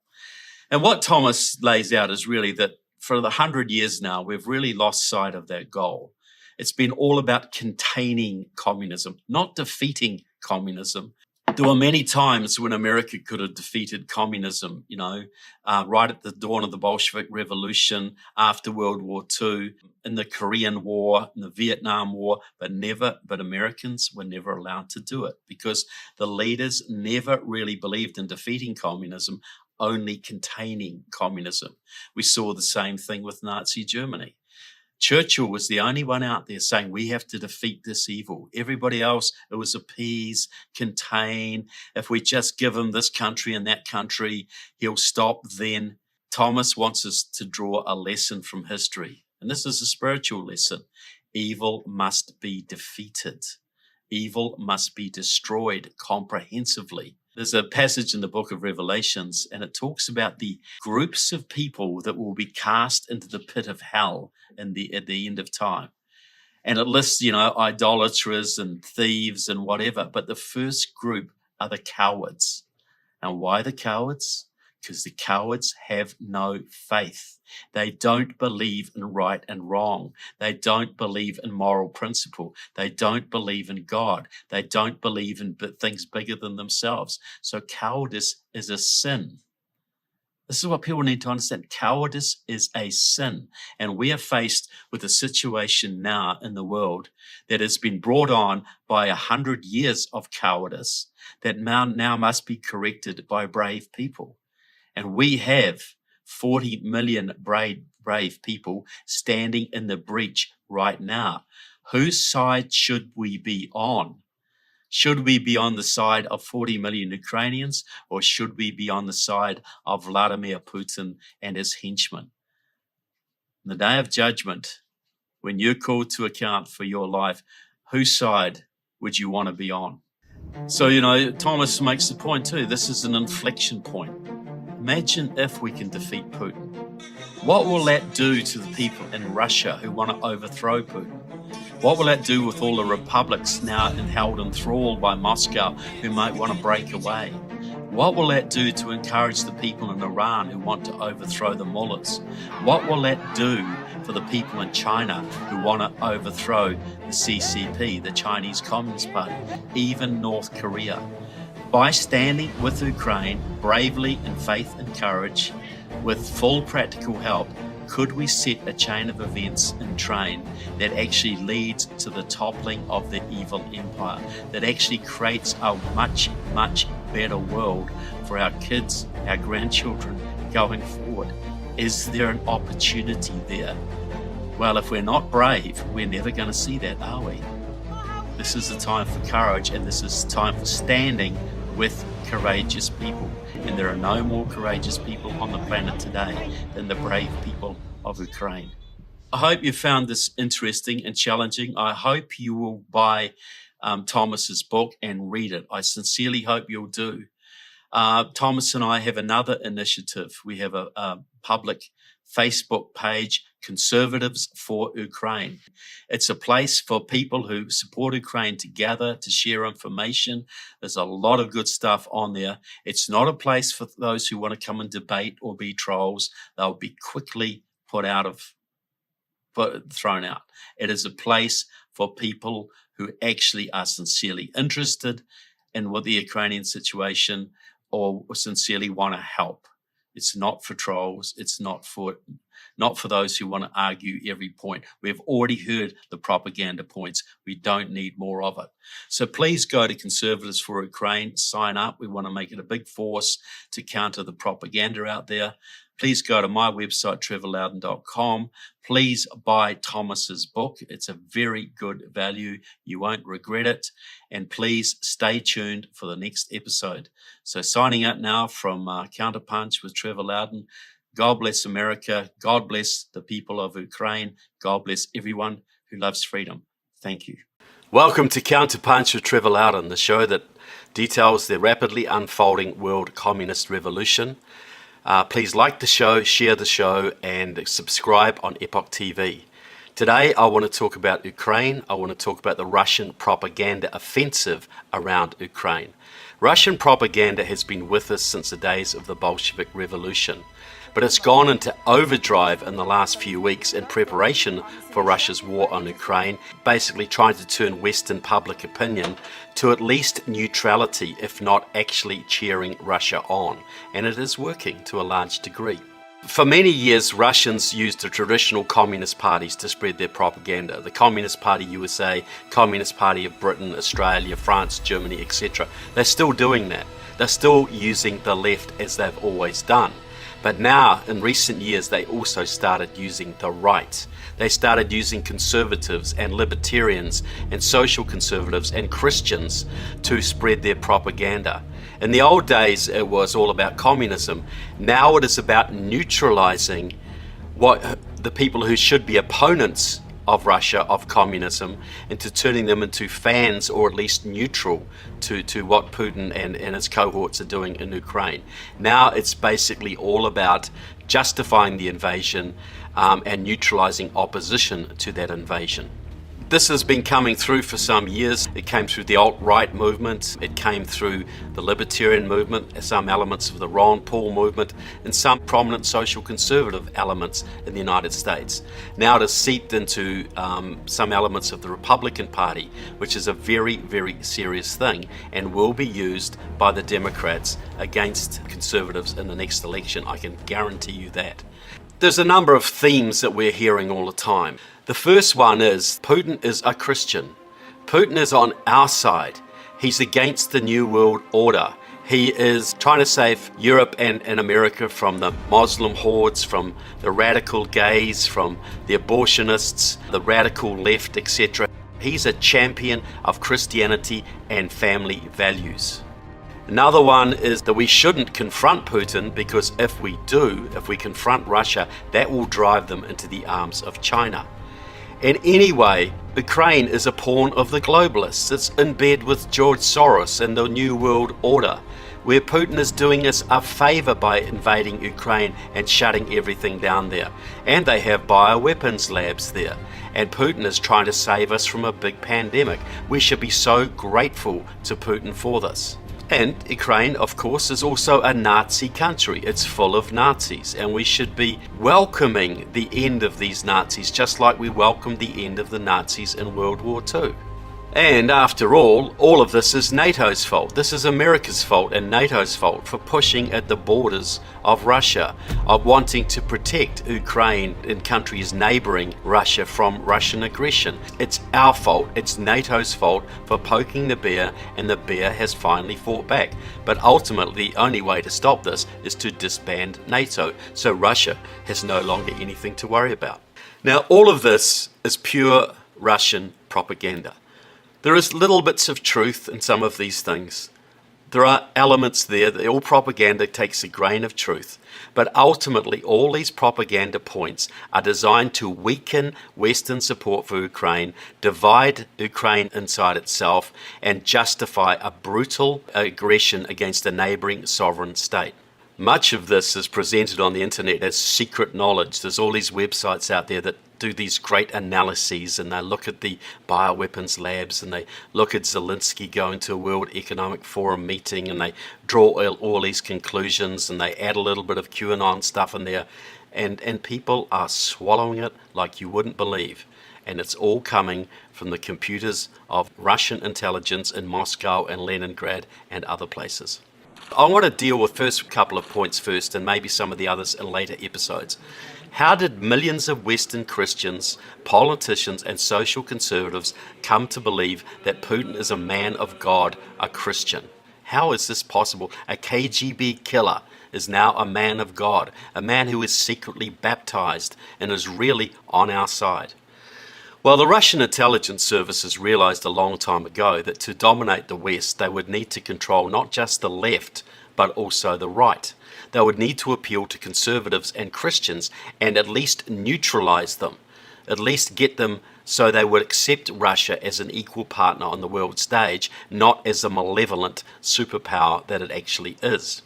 And what Thomas lays out is really that for 100 years now, we've really lost sight of that goal. It's been all about containing communism, not defeating communism. There were many times when America could have defeated communism, right at the dawn of the Bolshevik Revolution, after World War II, in the Korean War, in the Vietnam War, but Americans were never allowed to do it because the leaders never really believed in defeating communism, only containing communism. We saw the same thing with Nazi Germany. Churchill was the only one out there saying we have to defeat this evil. Everybody else, it was appease, contain. If we just give him this country and that country, he'll stop then. Thomas wants us to draw a lesson from history. And this is a spiritual lesson. Evil must be defeated. Evil must be destroyed comprehensively. There's a passage in the book of Revelations, and it talks about the groups of people that will be cast into the pit of hell at the end of time. And it lists, idolaters and thieves and whatever. But the first group are the cowards. And why the cowards? Because the cowards have no faith. They don't believe in right and wrong. They don't believe in moral principle. They don't believe in God. They don't believe in things bigger than themselves. So cowardice is a sin. This is what people need to understand. Cowardice is a sin. And we are faced with a situation now in the world that has been brought on by 100 years of cowardice that now must be corrected by brave people. And we have 40 million brave people standing in the breach right now. Whose side should we be on? Should we be on the side of 40 million Ukrainians, or should we be on the side of Vladimir Putin and his henchmen? On the day of judgment, when you're called to account for your life, whose side would you want to be on? So, Thomas makes the point too. This is an inflection point. Imagine if we can defeat Putin. What will that do to the people in Russia who want to overthrow Putin? What will that do with all the republics now held in thrall by Moscow who might want to break away? What will that do to encourage the people in Iran who want to overthrow the mullahs? What will that do for the people in China who want to overthrow the CCP, the Chinese Communist Party, even North Korea? By standing with Ukraine bravely in faith and courage, with full practical help, could we set a chain of events in train that actually leads to the toppling of the evil empire, that actually creates a much, much better world for our kids, our grandchildren going forward? Is there an opportunity there? Well, if we're not brave, we're never going to see that, are we? This is a time for courage, and this is a time for standing with courageous people. And there are no more courageous people on the planet today than the brave people of Ukraine. I hope you found this interesting and challenging. I hope you will buy Thomas's book and read it. I sincerely hope you'll do. Thomas and I have another initiative. We have a public Facebook page, Conservatives for Ukraine. It's a place for people who support Ukraine to gather, to share information. There's a lot of good stuff on there. It's not a place for those who want to come and debate or be trolls. They'll be quickly thrown out. It is a place for people who actually are sincerely interested in what the Ukrainian situation or sincerely want to help. It's not for trolls. It's not for those who want to argue every point. We've already heard the propaganda points. We don't need more of it. So please go to Conservatives for Ukraine, sign up. We want to make it a big force to counter the propaganda out there. Please go to my website, trevorloudon.com. Please buy Thomas's book. It's a very good value. You won't regret it. And please stay tuned for the next episode. So signing out now from Counterpunch with Trevor Loudon. God bless America. God bless the people of Ukraine. God bless everyone who loves freedom. Thank you. Welcome to Counterpunch with Trevor Loudon, the show that details the rapidly unfolding world communist revolution. Please like the show, share the show, and subscribe on Epoch TV. Today, I want to talk about Ukraine. I want to talk about the Russian propaganda offensive around Ukraine. Russian propaganda has been with us since the days of the Bolshevik Revolution, but it's gone into overdrive in the last few weeks in preparation for Russia's war on Ukraine, basically trying to turn Western public opinion to at least neutrality, if not actually cheering Russia on. And it is working to a large degree. For many years, Russians used the traditional communist parties to spread their propaganda. The Communist Party USA, Communist Party of Britain, Australia, France, Germany, etc. They're still doing that. They're still using the left as they've always done. But now, in recent years, they also started using the right. They started using conservatives and libertarians and social conservatives and Christians to spread their propaganda. In the old days, it was all about communism. Now it is about neutralizing what the people who should be opponents of Russia, of communism, into turning them into fans or at least neutral to what Putin and his cohorts are doing in Ukraine. Now it's basically all about justifying the invasion and neutralizing opposition to that invasion. This has been coming through for some years. It came through the alt-right movement, it came through the libertarian movement, some elements of the Ron Paul movement, and some prominent social conservative elements in the United States. Now it has seeped into some elements of the Republican Party, which is a very, very serious thing and will be used by the Democrats against conservatives in the next election. I can guarantee you that. There's a number of themes that we're hearing all the time. The first one is Putin is a Christian. Putin is on our side. He's against the New World Order. He is trying to save Europe and America from the Muslim hordes, from the radical gays, from the abortionists, the radical left, etc. He's a champion of Christianity and family values. Another one is that we shouldn't confront Putin because if we do, if we confront Russia, that will drive them into the arms of China. And anyway, Ukraine is a pawn of the globalists. It's in bed with George Soros and the New World Order. where Putin is doing us a favor by invading Ukraine and shutting everything down there. And they have bioweapons labs there. And Putin is trying to save us from a big pandemic. We should be so grateful to Putin for this. And Ukraine, of course, is also a Nazi country. It's full of Nazis, and we should be welcoming the end of these Nazis, just like we welcomed the end of the Nazis in World War II. And after all of this is NATO's fault. This is America's fault and NATO's fault for pushing at the borders of Russia, of wanting to protect Ukraine and countries neighboring Russia from Russian aggression. It's our fault. It's NATO's fault for poking the bear, and the bear has finally fought back. But ultimately, the only way to stop this is to disband NATO, so Russia has no longer anything to worry about. Now, all of this is pure Russian propaganda. There is little bits of truth in some of these things. There are elements there that all propaganda takes a grain of truth. But ultimately, all these propaganda points are designed to weaken Western support for Ukraine, divide Ukraine inside itself, and justify a brutal aggression against a neighboring sovereign state. Much of this is presented on the internet as secret knowledge. There's all these websites out there that do these great analyses, and they look at the bioweapons labs, and they look at Zelensky going to a World Economic Forum meeting, and they draw all these conclusions, and they add a little bit of QAnon stuff in there, and people are swallowing it like you wouldn't believe. And it's all coming from the computers of Russian intelligence in Moscow and Leningrad and other places. I want to deal with first couple of points first, and maybe some of the others in later episodes. How did millions of Western Christians, politicians, and social conservatives come to believe that Putin is a man of God, a Christian? How is this possible? A KGB killer is now a man of God, a man who is secretly baptized and is really on our side. Well, the Russian intelligence services realized a long time ago that to dominate the West, they would need to control not just the left, but also the right. They would need to appeal to conservatives and Christians and at least neutralize them, at least get them so they would accept Russia as an equal partner on the world stage, not as a malevolent superpower that it actually is.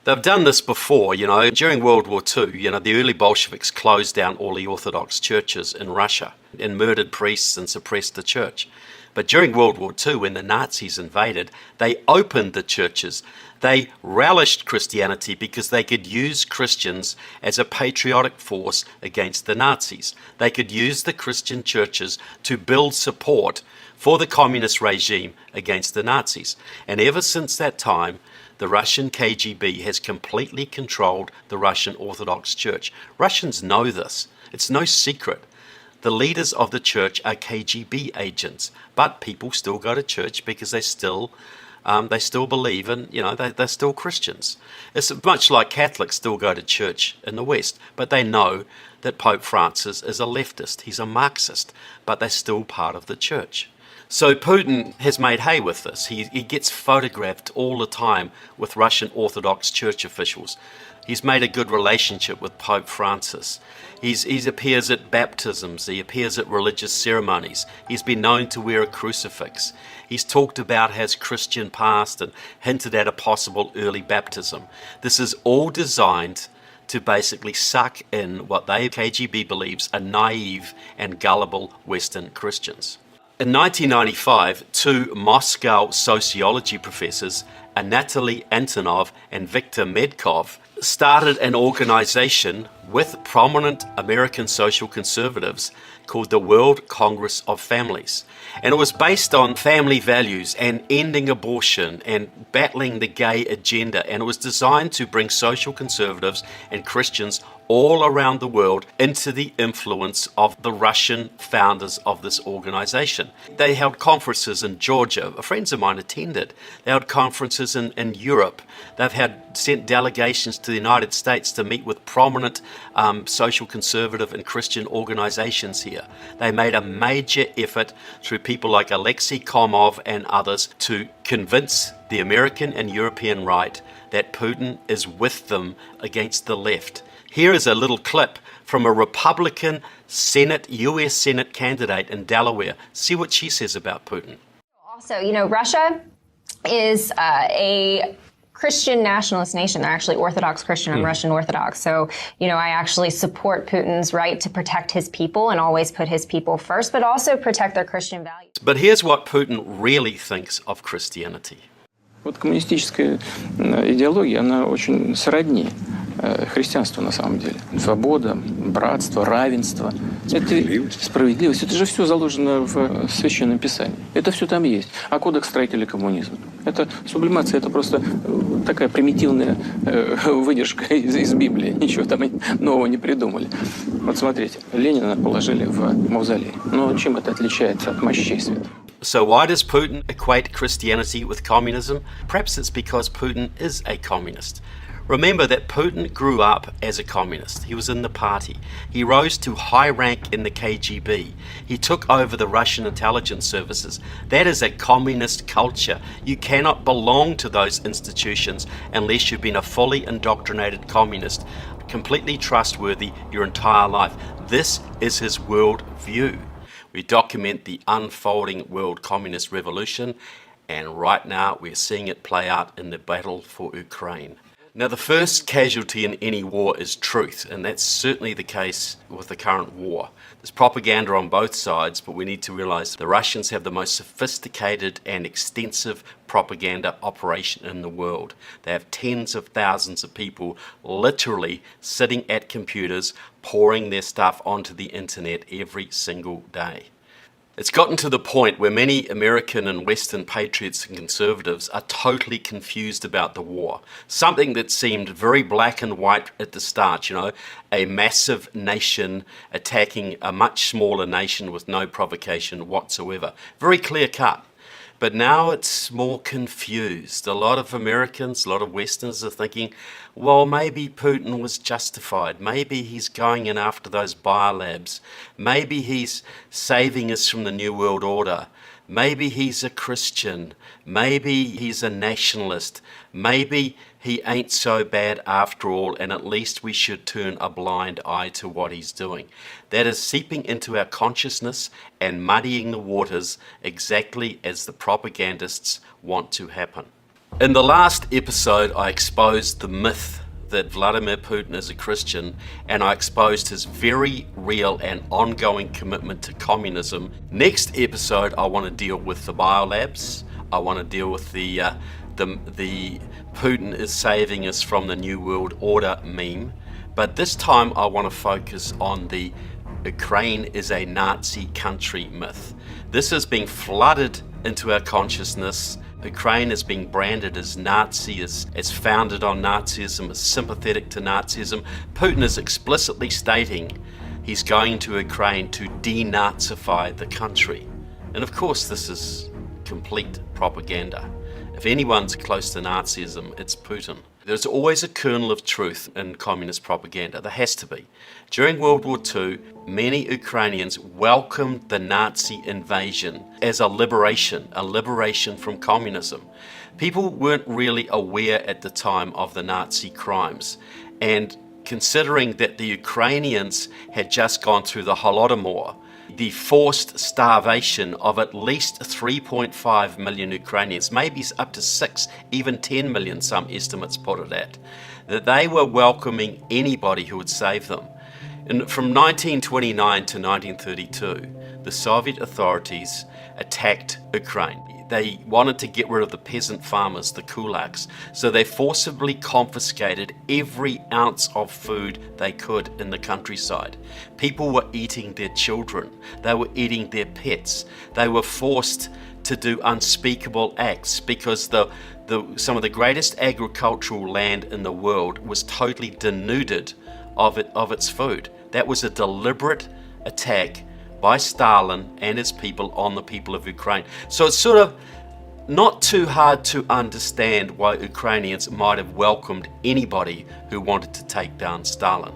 They've done this before, during World War II, the early Bolsheviks closed down all the Orthodox churches in Russia and murdered priests and suppressed the church. But during World War II, when the Nazis invaded, they opened the churches. They relished Christianity because they could use Christians as a patriotic force against the Nazis. They could use the Christian churches to build support for the communist regime against the Nazis. And ever since that time, the Russian KGB has completely controlled the Russian Orthodox Church. Russians know this. It's no secret. The leaders of the church are KGB agents, but people still go to church because they still believe in, they're still Christians. It's much like Catholics still go to church in the West, but they know that Pope Francis is a leftist. He's a Marxist, but they're still part of the church. So Putin has made hay with this. He gets photographed all the time with Russian Orthodox Church officials. He's made a good relationship with Pope Francis. He appears at baptisms. He appears at religious ceremonies. He's been known to wear a crucifix. He's talked about his Christian past and hinted at a possible early baptism. This is all designed to basically suck in what KGB believes are naive and gullible Western Christians. In 1995, two Moscow sociology professors, Anatoly Antonov and Viktor Medkov, started an organization with prominent American social conservatives called the World Congress of Families. And it was based on family values and ending abortion and battling the gay agenda. And it was designed to bring social conservatives and Christians all around the world into the influence of the Russian founders of this organization. They held conferences in Georgia. Friends of mine attended. They held conferences in Europe. They've sent delegations to the United States to meet with prominent social conservative and Christian organizations here. They made a major effort through people like Alexei Komov and others to convince the American and European right that Putin is with them against the left. Here is a little clip from a Republican U.S. Senate candidate in Delaware. See what she says about Putin. Also, Russia is a Christian nationalist nation. They're actually Orthodox Christian. I'm Russian Orthodox. So, I actually support Putin's right to protect his people and always put his people first, but also protect their Christian values. But here's what Putin really thinks of Christianity. Вот коммунистическая идеология, она очень сродни христианству на самом деле. Свобода, братство, равенство. Справедливость. Это же все заложено в Священном Писании. Это все там есть. А кодекс строителей коммунизма? Это сублимация, это просто такая примитивная выдержка из Библии. Ничего там нового не придумали. Вот смотрите, Ленина положили в мавзолей. Но чем это отличается от мощей света? So why does Putin equate Christianity with communism? Perhaps it's because Putin is a communist. Remember that Putin grew up as a communist. He was in the party. He rose to high rank in the KGB. He took over the Russian intelligence services. That is a communist culture. You cannot belong to those institutions unless you've been a fully indoctrinated communist, completely trustworthy your entire life. This is his world view. We document the unfolding world communist revolution, and right now we're seeing it play out in the battle for Ukraine. Now, the first casualty in any war is truth, and that's certainly the case with the current war. There's propaganda on both sides, but we need to realize the Russians have the most sophisticated and extensive propaganda operation in the world. They have tens of thousands of people literally sitting at computers, pouring their stuff onto the internet every single day. It's gotten to the point where many American and Western patriots and conservatives are totally confused about the war. Something that seemed very black and white at the start, a massive nation attacking a much smaller nation with no provocation whatsoever. Very clear cut. But now it's more confused. A lot of Americans, a lot of Westerners are thinking, well, maybe Putin was justified. Maybe he's going in after those biolabs. Maybe he's saving us from the New World Order. Maybe he's a Christian. Maybe he's a nationalist. Maybe he ain't so bad after all, and at least we should turn a blind eye to what he's doing. That is seeping into our consciousness and muddying the waters exactly as the propagandists want to happen. In the last episode, I exposed the myth that Vladimir Putin is a Christian, and I exposed his very real and ongoing commitment to communism. Next episode, I want to deal with the biolabs. I want to deal with the Putin is saving us from the New World Order meme. But this time I want to focus on the Ukraine is a Nazi country myth. This is being flooded into our consciousness. Ukraine is being branded as Nazi, as founded on Nazism, as sympathetic to Nazism. Putin is explicitly stating he's going to Ukraine to denazify the country. And of course this is complete propaganda. If anyone's close to Nazism, it's Putin. There's always a kernel of truth in communist propaganda. There has to be. During World War II, many Ukrainians welcomed the Nazi invasion as a liberation from communism. People weren't really aware at the time of the Nazi crimes. And considering that the Ukrainians had just gone through the Holodomor, the forced starvation of at least 3.5 million Ukrainians, maybe up to 6, even 10 million, some estimates put it at, that they were welcoming anybody who would save them. And from 1929 to 1932, the Soviet authorities attacked Ukraine. They wanted to get rid of the peasant farmers, the kulaks, so they forcibly confiscated every ounce of food they could in the countryside. People were eating their children. They were eating their pets. They were forced to do unspeakable acts because some of the greatest agricultural land in the world was totally denuded of its food. That was a deliberate attack by Stalin and his people on the people of Ukraine. So it's sort of not too hard to understand why Ukrainians might have welcomed anybody who wanted to take down Stalin.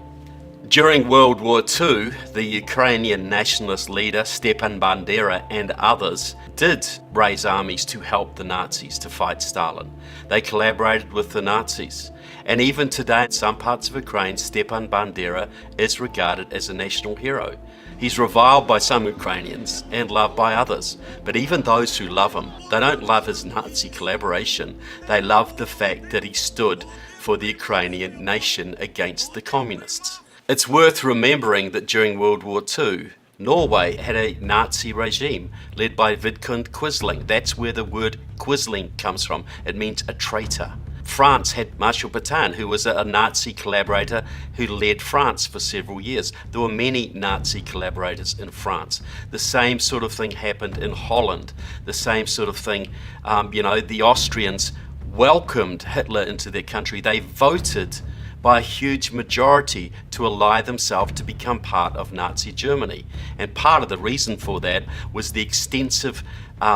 During World War II, the Ukrainian nationalist leader Stepan Bandera and others did raise armies to help the Nazis to fight Stalin. They collaborated with the Nazis. And even today, in some parts of Ukraine, Stepan Bandera is regarded as a national hero. He's reviled by some Ukrainians and loved by others. But even those who love him, they don't love his Nazi collaboration. They love the fact that he stood for the Ukrainian nation against the communists. It's worth remembering that during World War II, Norway had a Nazi regime led by Vidkun Quisling. That's where the word Quisling comes from. It means a traitor. France had Marshal Pétain, who was a Nazi collaborator who led France for several years. There were many Nazi collaborators in France. The same sort of thing happened in Holland. The same sort of thing, the Austrians welcomed Hitler into their country. They voted by a huge majority to ally themselves to become part of Nazi Germany. And part of the reason for that was the extensive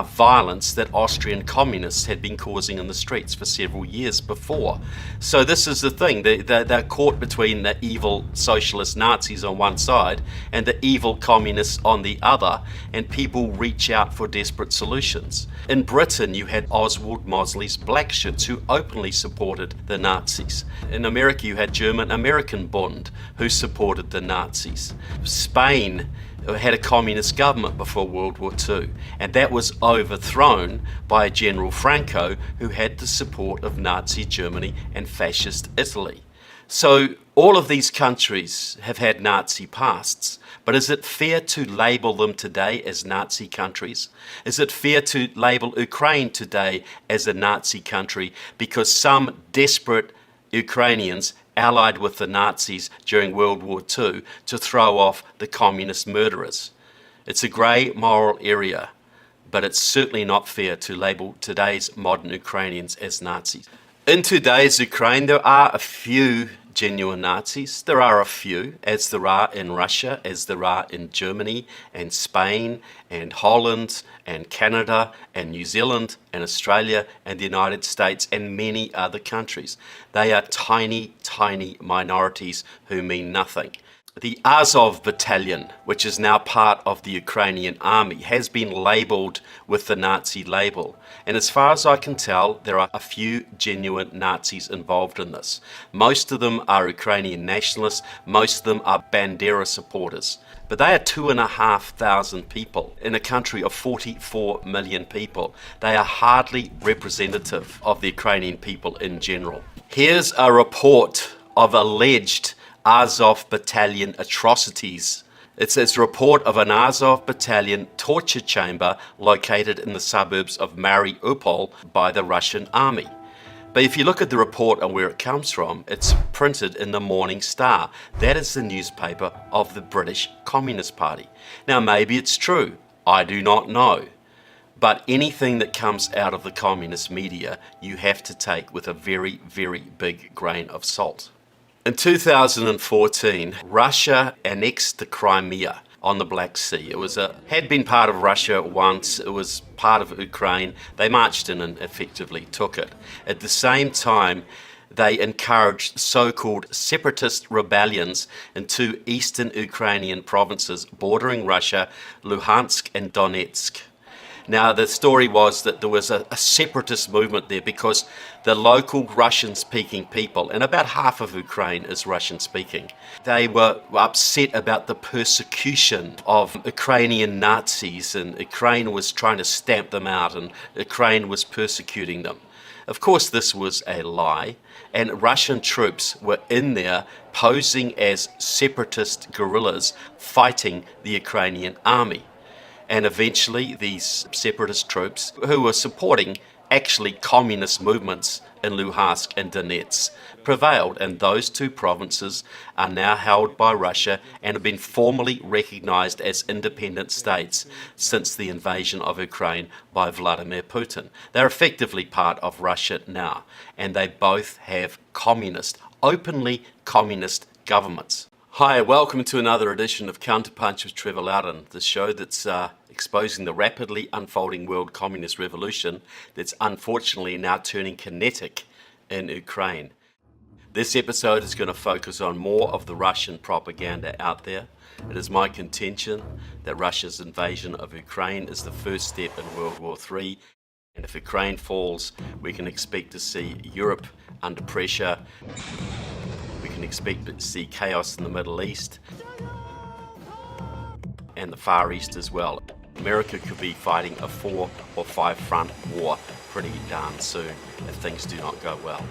violence that Austrian communists had been causing in the streets for several years before. So this is the thing, they're caught between the evil socialist Nazis on one side and the evil communists on the other, and people reach out for desperate solutions. In Britain, you had Oswald Mosley's Black Shirts, who openly supported the Nazis. In America, you had German-American Bund, who supported the Nazis. Spain had a communist government before World War II, and that was overthrown by General Franco, who had the support of Nazi Germany and fascist Italy. So all of these countries have had Nazi pasts, but is it fair to label them today as Nazi countries? Is it fair to label Ukraine today as a Nazi country because some desperate Ukrainians allied with the Nazis during World War II to throw off the communist murderers? It's a grey moral area, but it's certainly not fair to label today's modern Ukrainians as Nazis. In today's Ukraine, there are a few genuine Nazis. There are a few, as there are in Russia, as there are in Germany and Spain and Holland and Canada and New Zealand and Australia and the United States and many other countries. They are tiny, tiny minorities who mean nothing. The Azov Battalion, which is now part of the Ukrainian army, has been labelled with the Nazi label. And as far as I can tell, there are a few genuine Nazis involved in this. Most of them are Ukrainian nationalists, most of them are Bandera supporters. But they are 2,500 people in a country of 44 million people. They are hardly representative of the Ukrainian people in general. Here's a report of alleged Azov Battalion atrocities. It's a report of an Azov Battalion torture chamber located in the suburbs of Mariupol by the Russian army. But if you look at the report and where it comes from, it's printed in the Morning Star. That is the newspaper of the British Communist Party. Now, maybe it's true. I do not know. But anything that comes out of the communist media, you have to take with a very, very big grain of salt. In 2014, Russia annexed the Crimea on the Black Sea. It had been part of Russia once. It was part of Ukraine. They marched in and effectively took it. At the same time, they encouraged so-called separatist rebellions in two eastern Ukrainian provinces bordering Russia, Luhansk and Donetsk. Now, the story was that there was a separatist movement there because the local Russian-speaking people, and about half of Ukraine is Russian-speaking, they were upset about the persecution of Ukrainian Nazis, and Ukraine was trying to stamp them out, and Ukraine was persecuting them. Of course, this was a lie, and Russian troops were in there posing as separatist guerrillas fighting the Ukrainian army. And eventually these separatist troops, who were supporting actually communist movements in Luhansk and Donetsk, prevailed, and those two provinces are now held by Russia and have been formally recognized as independent states since the invasion of Ukraine by Vladimir Putin. They're effectively part of Russia now, and they both have openly communist governments. Hi, welcome to another edition of Counterpunch with Trevor Loudon, the show that's exposing the rapidly unfolding world communist revolution that's unfortunately now turning kinetic in Ukraine. This episode is going to focus on more of the Russian propaganda out there. It is my contention that Russia's invasion of Ukraine is the first step in World War III, and if Ukraine falls, we can expect to see Europe under pressure. We can expect to see chaos in the Middle East and the Far East as well. America could be fighting a 4 or 5 front war pretty darn soon if things do not go well.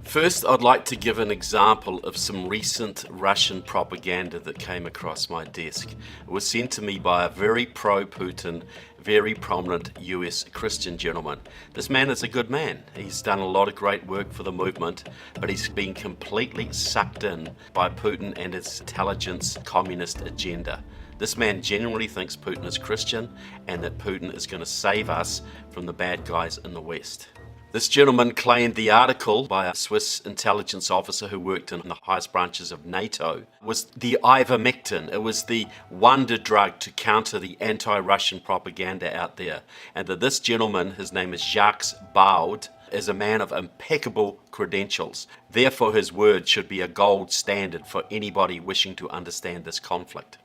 First, I'd like to give an example of some recent Russian propaganda that came across my desk. It was sent to me by a very pro-Putin, very prominent US Christian gentleman. This man is a good man. He's done a lot of great work for the movement, but he's been completely sucked in by Putin and his intelligence communist agenda. This man genuinely thinks Putin is Christian and that Putin is going to save us from the bad guys in the West. This gentleman claimed the article by a Swiss intelligence officer who worked in the highest branches of NATO was the ivermectin. It was the wonder drug to counter the anti-Russian propaganda out there. And that this gentleman, his name is Jacques Baud, is a man of impeccable credentials. Therefore, his word should be a gold standard for anybody wishing to understand this conflict.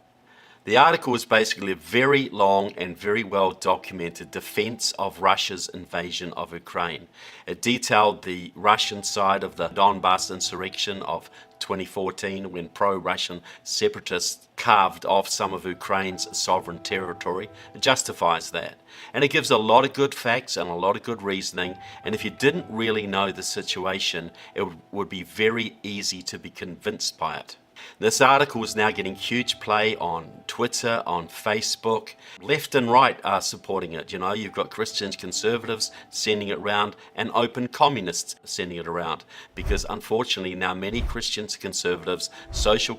The article was basically a very long and very well documented defense of Russia's invasion of Ukraine. It detailed the Russian side of the Donbass insurrection of 2014 when pro-Russian separatists carved off some of Ukraine's sovereign territory. It justifies that. And it gives a lot of good facts and a lot of good reasoning. And if you didn't really know the situation, it would be very easy to be convinced by it. This article is now getting huge play on Twitter, on Facebook. Left and right are supporting it. You know, you've got Christian conservatives sending it around and open communists sending it around. Because unfortunately now many Christian conservatives, social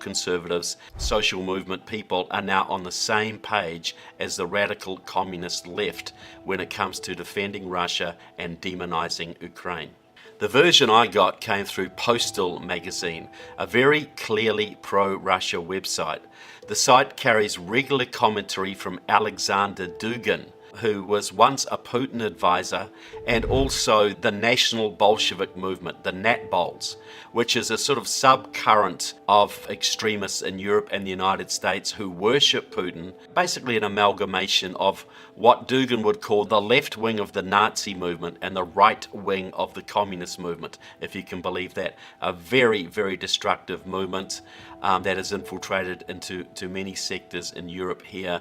movement people are now on the same page as the radical communist left when it comes to defending Russia and demonizing Ukraine. The version I got came through Postal magazine, a very clearly pro-Russia website. The site carries regular commentary from Alexander Dugin, who was once a Putin advisor, and also the National Bolshevik movement, the Natbols, which is a sort of subcurrent of extremists in Europe and the United States who worship Putin, basically an amalgamation of what Dugin would call the left wing of the Nazi movement and the right wing of the communist movement, if you can believe that. A very, very destructive movement that has infiltrated into many sectors in Europe here,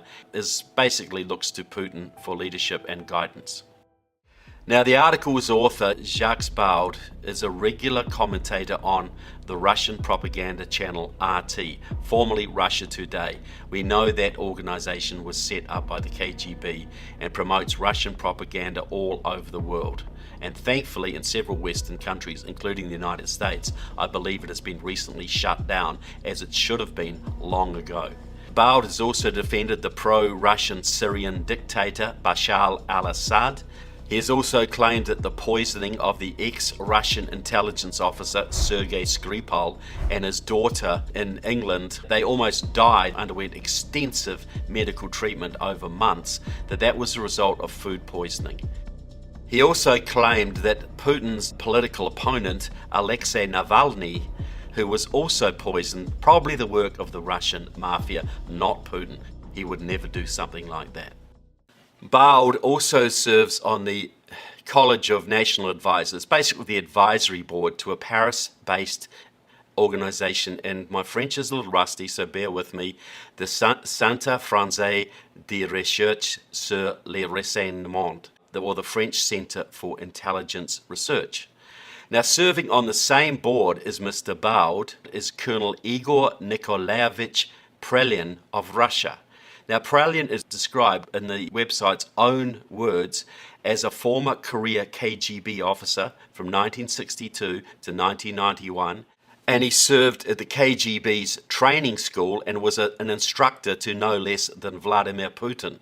basically looks to Putin for leadership and guidance. Now, the article's author, Jacques Baud, is a regular commentator on the Russian propaganda channel RT, formerly Russia Today. We know that organization was set up by the KGB and promotes Russian propaganda all over the world. And thankfully, in several Western countries, including the United States, I believe it has been recently shut down, as it should have been long ago. Baud has also defended the pro-Russian Syrian dictator Bashar al-Assad. He has also claimed that the poisoning of the ex-Russian intelligence officer Sergei Skripal and his daughter in England, they almost died, underwent extensive medical treatment over months, that was a result of food poisoning. He also claimed that Putin's political opponent, Alexei Navalny, who was also poisoned, probably the work of the Russian mafia, not Putin. He would never do something like that. Baud also serves on the College of National Advisors, basically the advisory board to a Paris-based organization, and my French is a little rusty, so bear with me, the Centre Français de Recherche sur les Renseignements, or the French Centre for Intelligence Research. Now, serving on the same board as Mr. Baud is Colonel Igor Nikolaevich Prelin of Russia. Now, Prelin is described in the website's own words as a former career KGB officer from 1962 to 1991, and he served at the KGB's training school and was an instructor to no less than Vladimir Putin.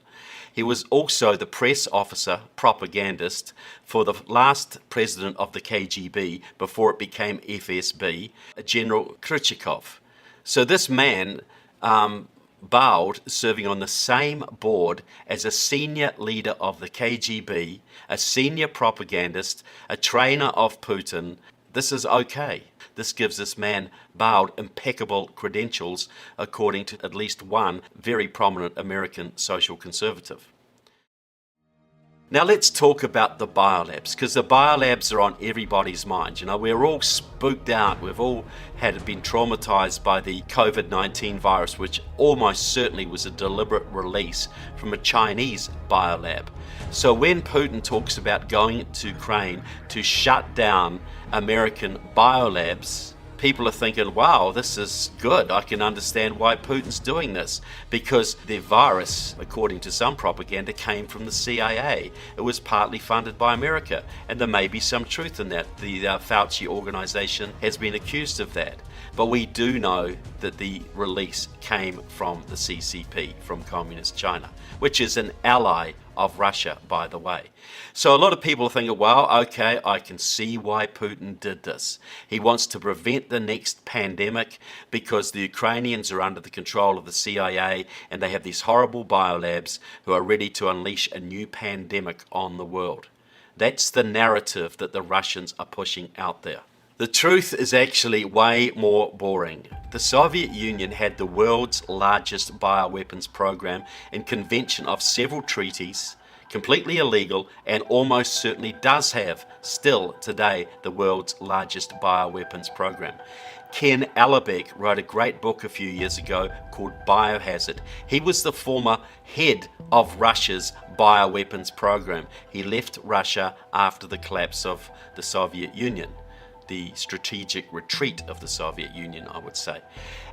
He was also the press officer, propagandist, for the last president of the KGB before it became FSB, General Khrushchev. So this man, Baud, serving on the same board as a senior leader of the KGB, a senior propagandist, a trainer of Putin, This is okay. This gives this man barred impeccable credentials, according to at least one very prominent American social conservative. Now let's talk about the biolabs, because the biolabs are on everybody's mind. You know, we're all spooked out. We've all been traumatized by the COVID-19 virus, which almost certainly was a deliberate release from a Chinese biolab. So when Putin talks about going to Ukraine to shut down American biolabs, people are thinking, wow, this is good. I can understand why Putin's doing this, because the virus, according to some propaganda, came from the CIA. It was partly funded by America, and there may be some truth in that. The Fauci organization has been accused of that. But we do know that the release came from the CCP, from Communist China, which is an ally of Russia, by the way. So a lot of people are thinking, well, okay, I can see why Putin did this. He wants to prevent the next pandemic because the Ukrainians are under the control of the CIA and they have these horrible biolabs who are ready to unleash a new pandemic on the world. That's the narrative that the Russians are pushing out there. The truth is actually way more boring. The Soviet Union had the world's largest bioweapons program in convention of several treaties, completely illegal, and almost certainly does have, still today, the world's largest bioweapons program. Ken Allebeck wrote a great book a few years ago called Biohazard. He was the former head of Russia's bioweapons program. He left Russia after the collapse of the Soviet Union. The strategic retreat of the Soviet Union, I would say.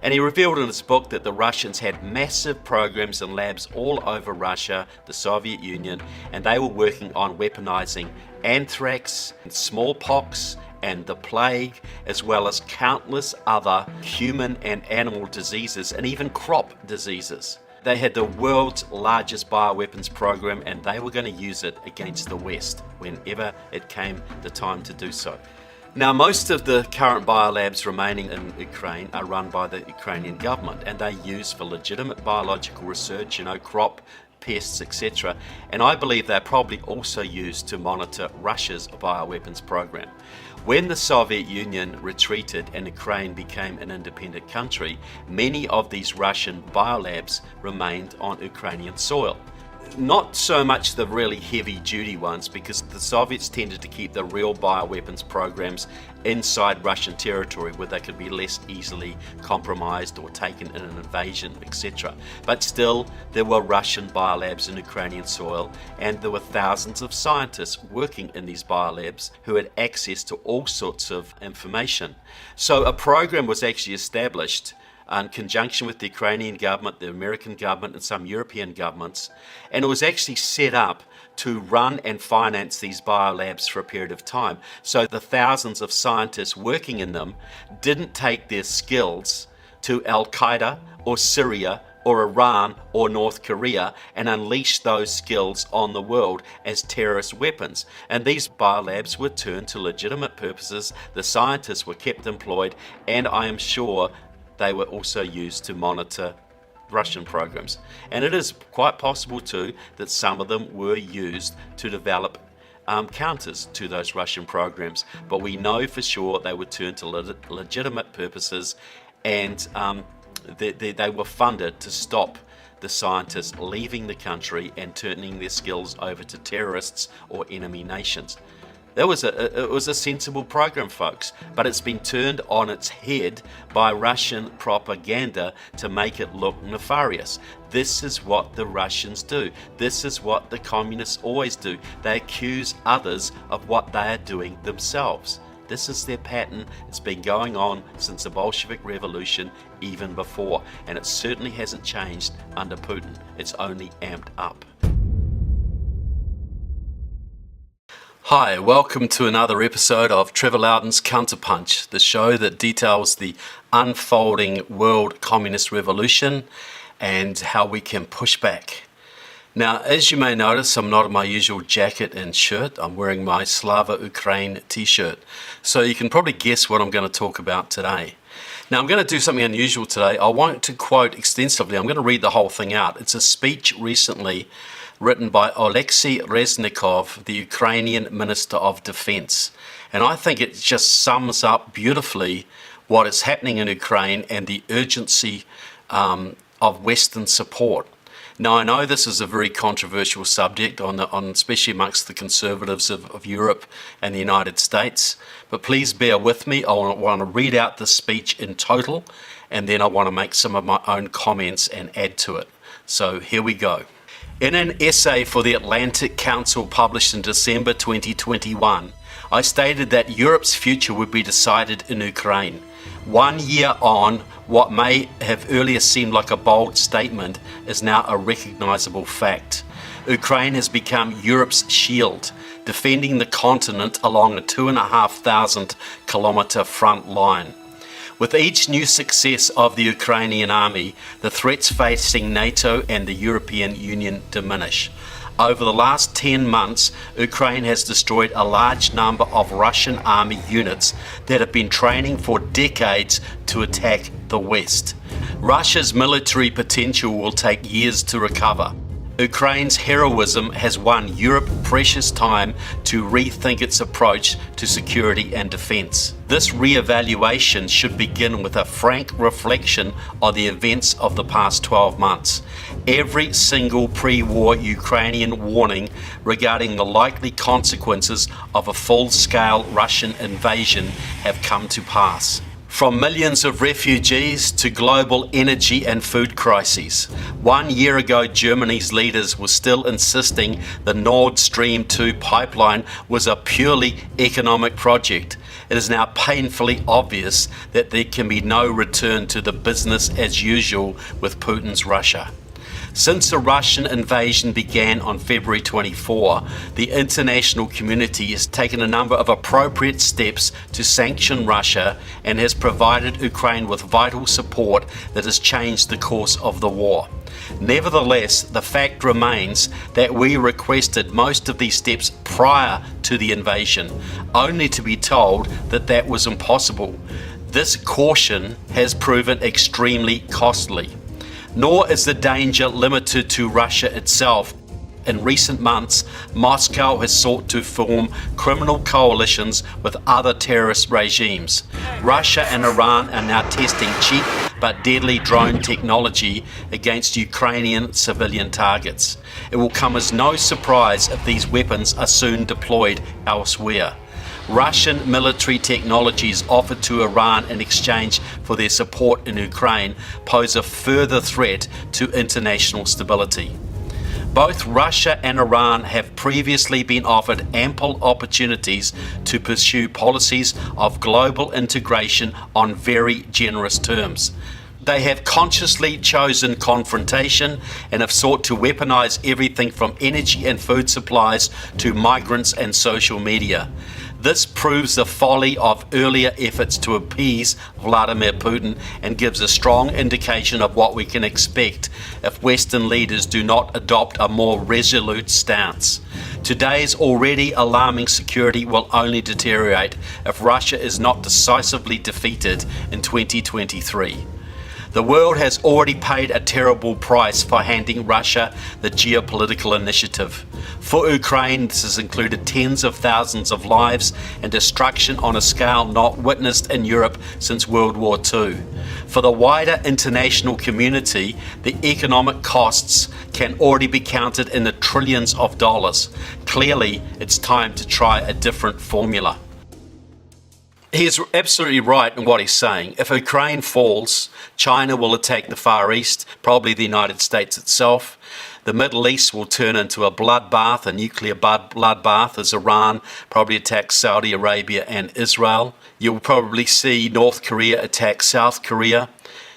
And he revealed in his book that the Russians had massive programs and labs all over Russia, the Soviet Union, and they were working on weaponizing anthrax, and smallpox, and the plague, as well as countless other human and animal diseases, and even crop diseases. They had the world's largest bioweapons program, and they were going to use it against the West whenever it came the time to do so. Now, most of the current biolabs remaining in Ukraine are run by the Ukrainian government, and they're used for legitimate biological research, crop, pests, etc. And I believe they're probably also used to monitor Russia's bioweapons program. When the Soviet Union retreated and Ukraine became an independent country, many of these Russian biolabs remained on Ukrainian soil. Not so much the really heavy-duty ones, because the Soviets tended to keep the real bioweapons programs inside Russian territory where they could be less easily compromised or taken in an invasion, etc. But still, there were Russian biolabs in Ukrainian soil, and there were thousands of scientists working in these biolabs who had access to all sorts of information. So a program was actually established in conjunction with the Ukrainian government, the American government, and some European governments. And it was actually set up to run and finance these biolabs for a period of time. So the thousands of scientists working in them didn't take their skills to Al-Qaeda or Syria or Iran or North Korea and unleash those skills on the world as terrorist weapons. And these biolabs were turned to legitimate purposes. The scientists were kept employed, and I am sure they were also used to monitor Russian programs. And it is quite possible too that some of them were used to develop counters to those Russian programs. But we know for sure they were turned to legitimate purposes, and they were funded to stop the scientists leaving the country and turning their skills over to terrorists or enemy nations. It was a sensible program, folks, but it's been turned on its head by Russian propaganda to make it look nefarious. This is what the Russians do. This is what the communists always do. They accuse others of what they are doing themselves. This is their pattern. It's been going on since the Bolshevik Revolution, even before, and it certainly hasn't changed under Putin. It's only amped up. Hi, welcome to another episode of Trevor Loudon's Counterpunch, the show that details the unfolding world communist revolution and how we can push back. Now, as you may notice, I'm not in my usual jacket and shirt. I'm wearing my Slava Ukraine t-shirt. So you can probably guess what I'm going to talk about today. Now, I'm going to do something unusual today. I won't to quote extensively. I'm going to read the whole thing out. It's a speech recently written by Oleksiy Reznikov, the Ukrainian Minister of Defense. And I think it just sums up beautifully what is happening in Ukraine and the urgency of Western support. Now, I know this is a very controversial subject, especially amongst the conservatives of Europe and the United States, but please bear with me. I want to read out the speech in total, and then I want to make some of my own comments and add to it. So here we go. In an essay for the Atlantic Council published in December 2021, I stated that Europe's future would be decided in Ukraine. 1 year on, what may have earlier seemed like a bold statement is now a recognizable fact. Ukraine has become Europe's shield, defending the continent along a 2,500 kilometer front line. With each new success of the Ukrainian army, the threats facing NATO and the European Union diminish. Over the last 10 months, Ukraine has destroyed a large number of Russian army units that have been training for decades to attack the West. Russia's military potential will take years to recover. Ukraine's heroism has won Europe precious time to rethink its approach to security and defense. This re-evaluation should begin with a frank reflection on the events of the past 12 months. Every single pre-war Ukrainian warning regarding the likely consequences of a full-scale Russian invasion have come to pass. From millions of refugees to global energy and food crises. 1 year ago, Germany's leaders were still insisting the Nord Stream 2 pipeline was a purely economic project. It is now painfully obvious that there can be no return to the business as usual with Putin's Russia. Since the Russian invasion began on February 24, the international community has taken a number of appropriate steps to sanction Russia and has provided Ukraine with vital support that has changed the course of the war. Nevertheless, the fact remains that we requested most of these steps prior to the invasion, only to be told that that was impossible. This caution has proven extremely costly. Nor is the danger limited to Russia itself. In recent months, Moscow has sought to form criminal coalitions with other terrorist regimes. Russia and Iran are now testing cheap but deadly drone technology against Ukrainian civilian targets. It will come as no surprise if these weapons are soon deployed elsewhere. Russian military technologies offered to Iran in exchange for their support in Ukraine pose a further threat to international stability. Both Russia and Iran have previously been offered ample opportunities to pursue policies of global integration on very generous terms. They have consciously chosen confrontation and have sought to weaponize everything from energy and food supplies to migrants and social media. This proves the folly of earlier efforts to appease Vladimir Putin and gives a strong indication of what we can expect if Western leaders do not adopt a more resolute stance. Today's already alarming security will only deteriorate if Russia is not decisively defeated in 2023. The world has already paid a terrible price for handing Russia the geopolitical initiative. For Ukraine, this has included tens of thousands of lives and destruction on a scale not witnessed in Europe since World War II. For the wider international community, the economic costs can already be counted in the trillions of dollars. Clearly, it's time to try a different formula. He's absolutely right in what he's saying. If Ukraine falls, China will attack the Far East, probably the United States itself. The Middle East will turn into a bloodbath, a nuclear bloodbath, as Iran probably attacks Saudi Arabia and Israel. You'll probably see North Korea attack South Korea.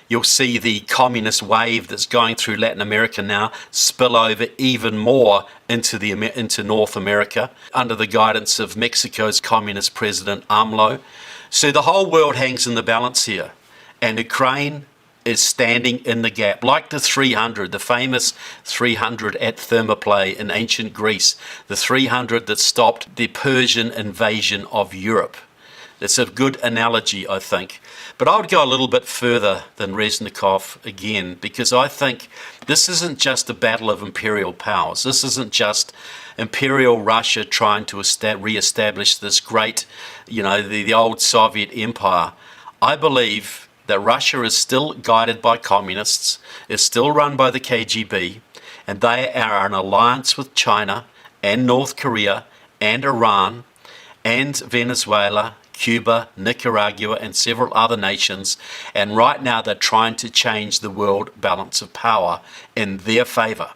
You'll see the communist wave that's going through Latin America now spill over even more into North America under the guidance of Mexico's communist president AMLO. So the whole world hangs in the balance here, and Ukraine is standing in the gap, like the 300, the famous 300 at Thermopylae in ancient Greece, the 300 that stopped the Persian invasion of Europe. It's a good analogy, I think. But I would go a little bit further than Reznikov again, because I think this isn't just a battle of imperial powers. This isn't just imperial Russia trying to re-establish this great, the old Soviet empire. I believe that Russia is still guided by communists, is still run by the KGB, and they are in alliance with China and North Korea and Iran and Venezuela, Cuba, Nicaragua, and several other nations. And right now they're trying to change the world balance of power in their favor.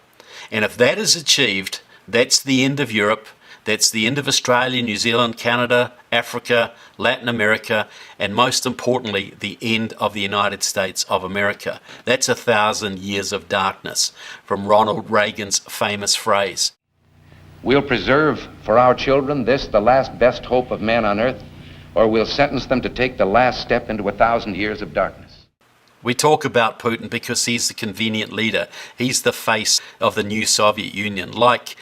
And if that is achieved, that's the end of Europe. That's the end of Australia, New Zealand, Canada, Africa, Latin America, and most importantly, the end of the United States of America. That's 1,000 years of darkness, from Ronald Reagan's famous phrase. We'll preserve for our children this, the last best hope of man on earth, or we'll sentence them to take the last step into 1,000 years of darkness. We talk about Putin because he's the convenient leader. He's the face of the new Soviet Union, like,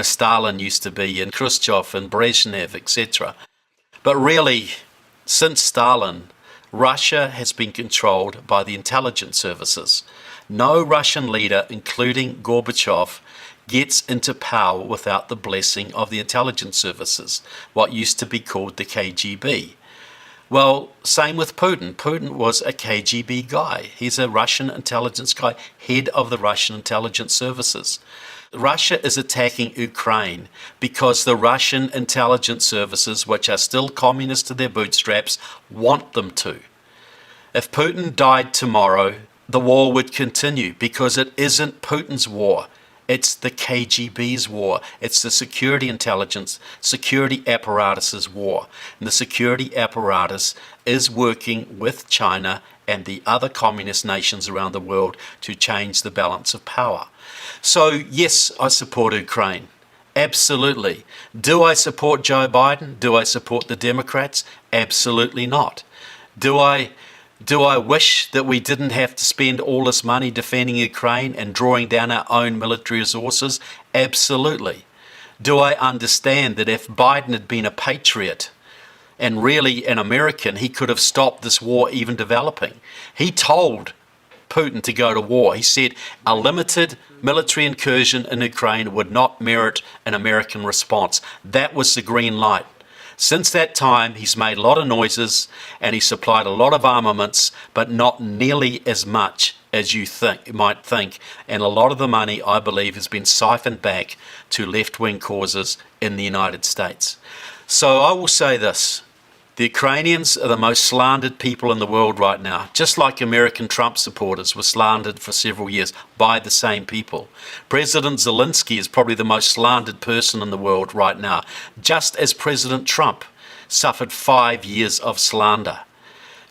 Stalin used to be, and Khrushchev and Brezhnev, etc. But really, since Stalin, Russia has been controlled by the intelligence services. No Russian leader, including Gorbachev, gets into power without the blessing of the intelligence services, what used to be called the KGB. Well, same with Putin. Putin was a KGB guy. He's a Russian intelligence guy, head of the Russian intelligence services. Russia is attacking Ukraine because the Russian intelligence services, which are still communist to their bootstraps, want them to. If Putin died tomorrow, the war would continue because it isn't Putin's war. It's the KGB's war. It's the security intelligence, security apparatus's war. And the security apparatus is working with China and the other communist nations around the world to change the balance of power. So, yes, I support Ukraine. Absolutely. Do I support Joe Biden? Do I support the Democrats? Absolutely not. Do I wish that we didn't have to spend all this money defending Ukraine and drawing down our own military resources? Absolutely. Do I understand that if Biden had been a patriot and really an American, he could have stopped this war even developing? He told Putin to go to war. He said a limited military incursion in Ukraine would not merit an American response. That was the green light. Since that time, he's made a lot of noises and he supplied a lot of armaments, but not nearly as much as you might think. And a lot of the money, I believe, has been siphoned back to left-wing causes in the United States. So I will say this. The Ukrainians are the most slandered people in the world right now, just like American Trump supporters were slandered for several years by the same people. President Zelensky is probably the most slandered person in the world right now, just as President Trump suffered 5 years of slander.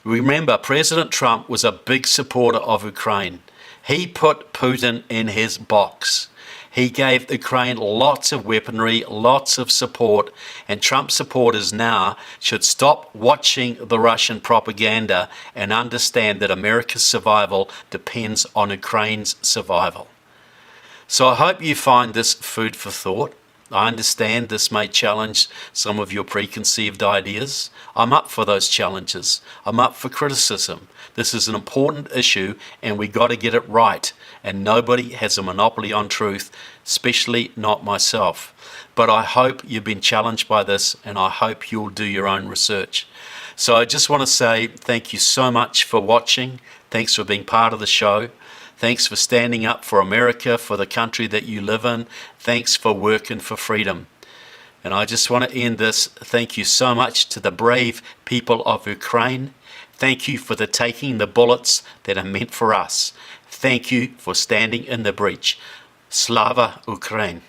Remember, President Trump was a big supporter of Ukraine. He put Putin in his box. He gave Ukraine lots of weaponry, lots of support, and Trump supporters now should stop watching the Russian propaganda and understand that America's survival depends on Ukraine's survival. So I hope you find this food for thought. I understand this may challenge some of your preconceived ideas. I'm up for those challenges. I'm up for criticism. This is an important issue and we got to get it right. And nobody has a monopoly on truth, especially not myself. But I hope you've been challenged by this and I hope you'll do your own research. So I just want to say thank you so much for watching. Thanks for being part of the show. Thanks for standing up for America, for the country that you live in. Thanks for working for freedom. And I just want to end this. Thank you so much to the brave people of Ukraine. Thank you for taking the bullets that are meant for us. Thank you for standing in the breach. Slava Ukraine.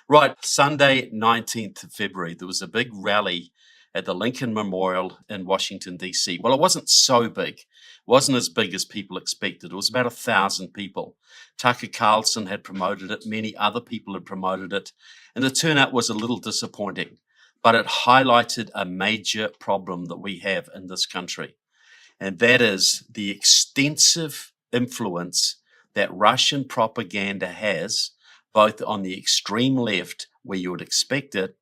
Right, Sunday, 19th of February, there was a big rally at the Lincoln Memorial in Washington, D.C. Well, it wasn't so big. It wasn't as big as people expected. It was about 1,000 people. Tucker Carlson had promoted it. Many other people had promoted it. And the turnout was a little disappointing. But it highlighted a major problem that we have in this country. And that is the extensive influence that Russian propaganda has, both on the extreme left, where you would expect it,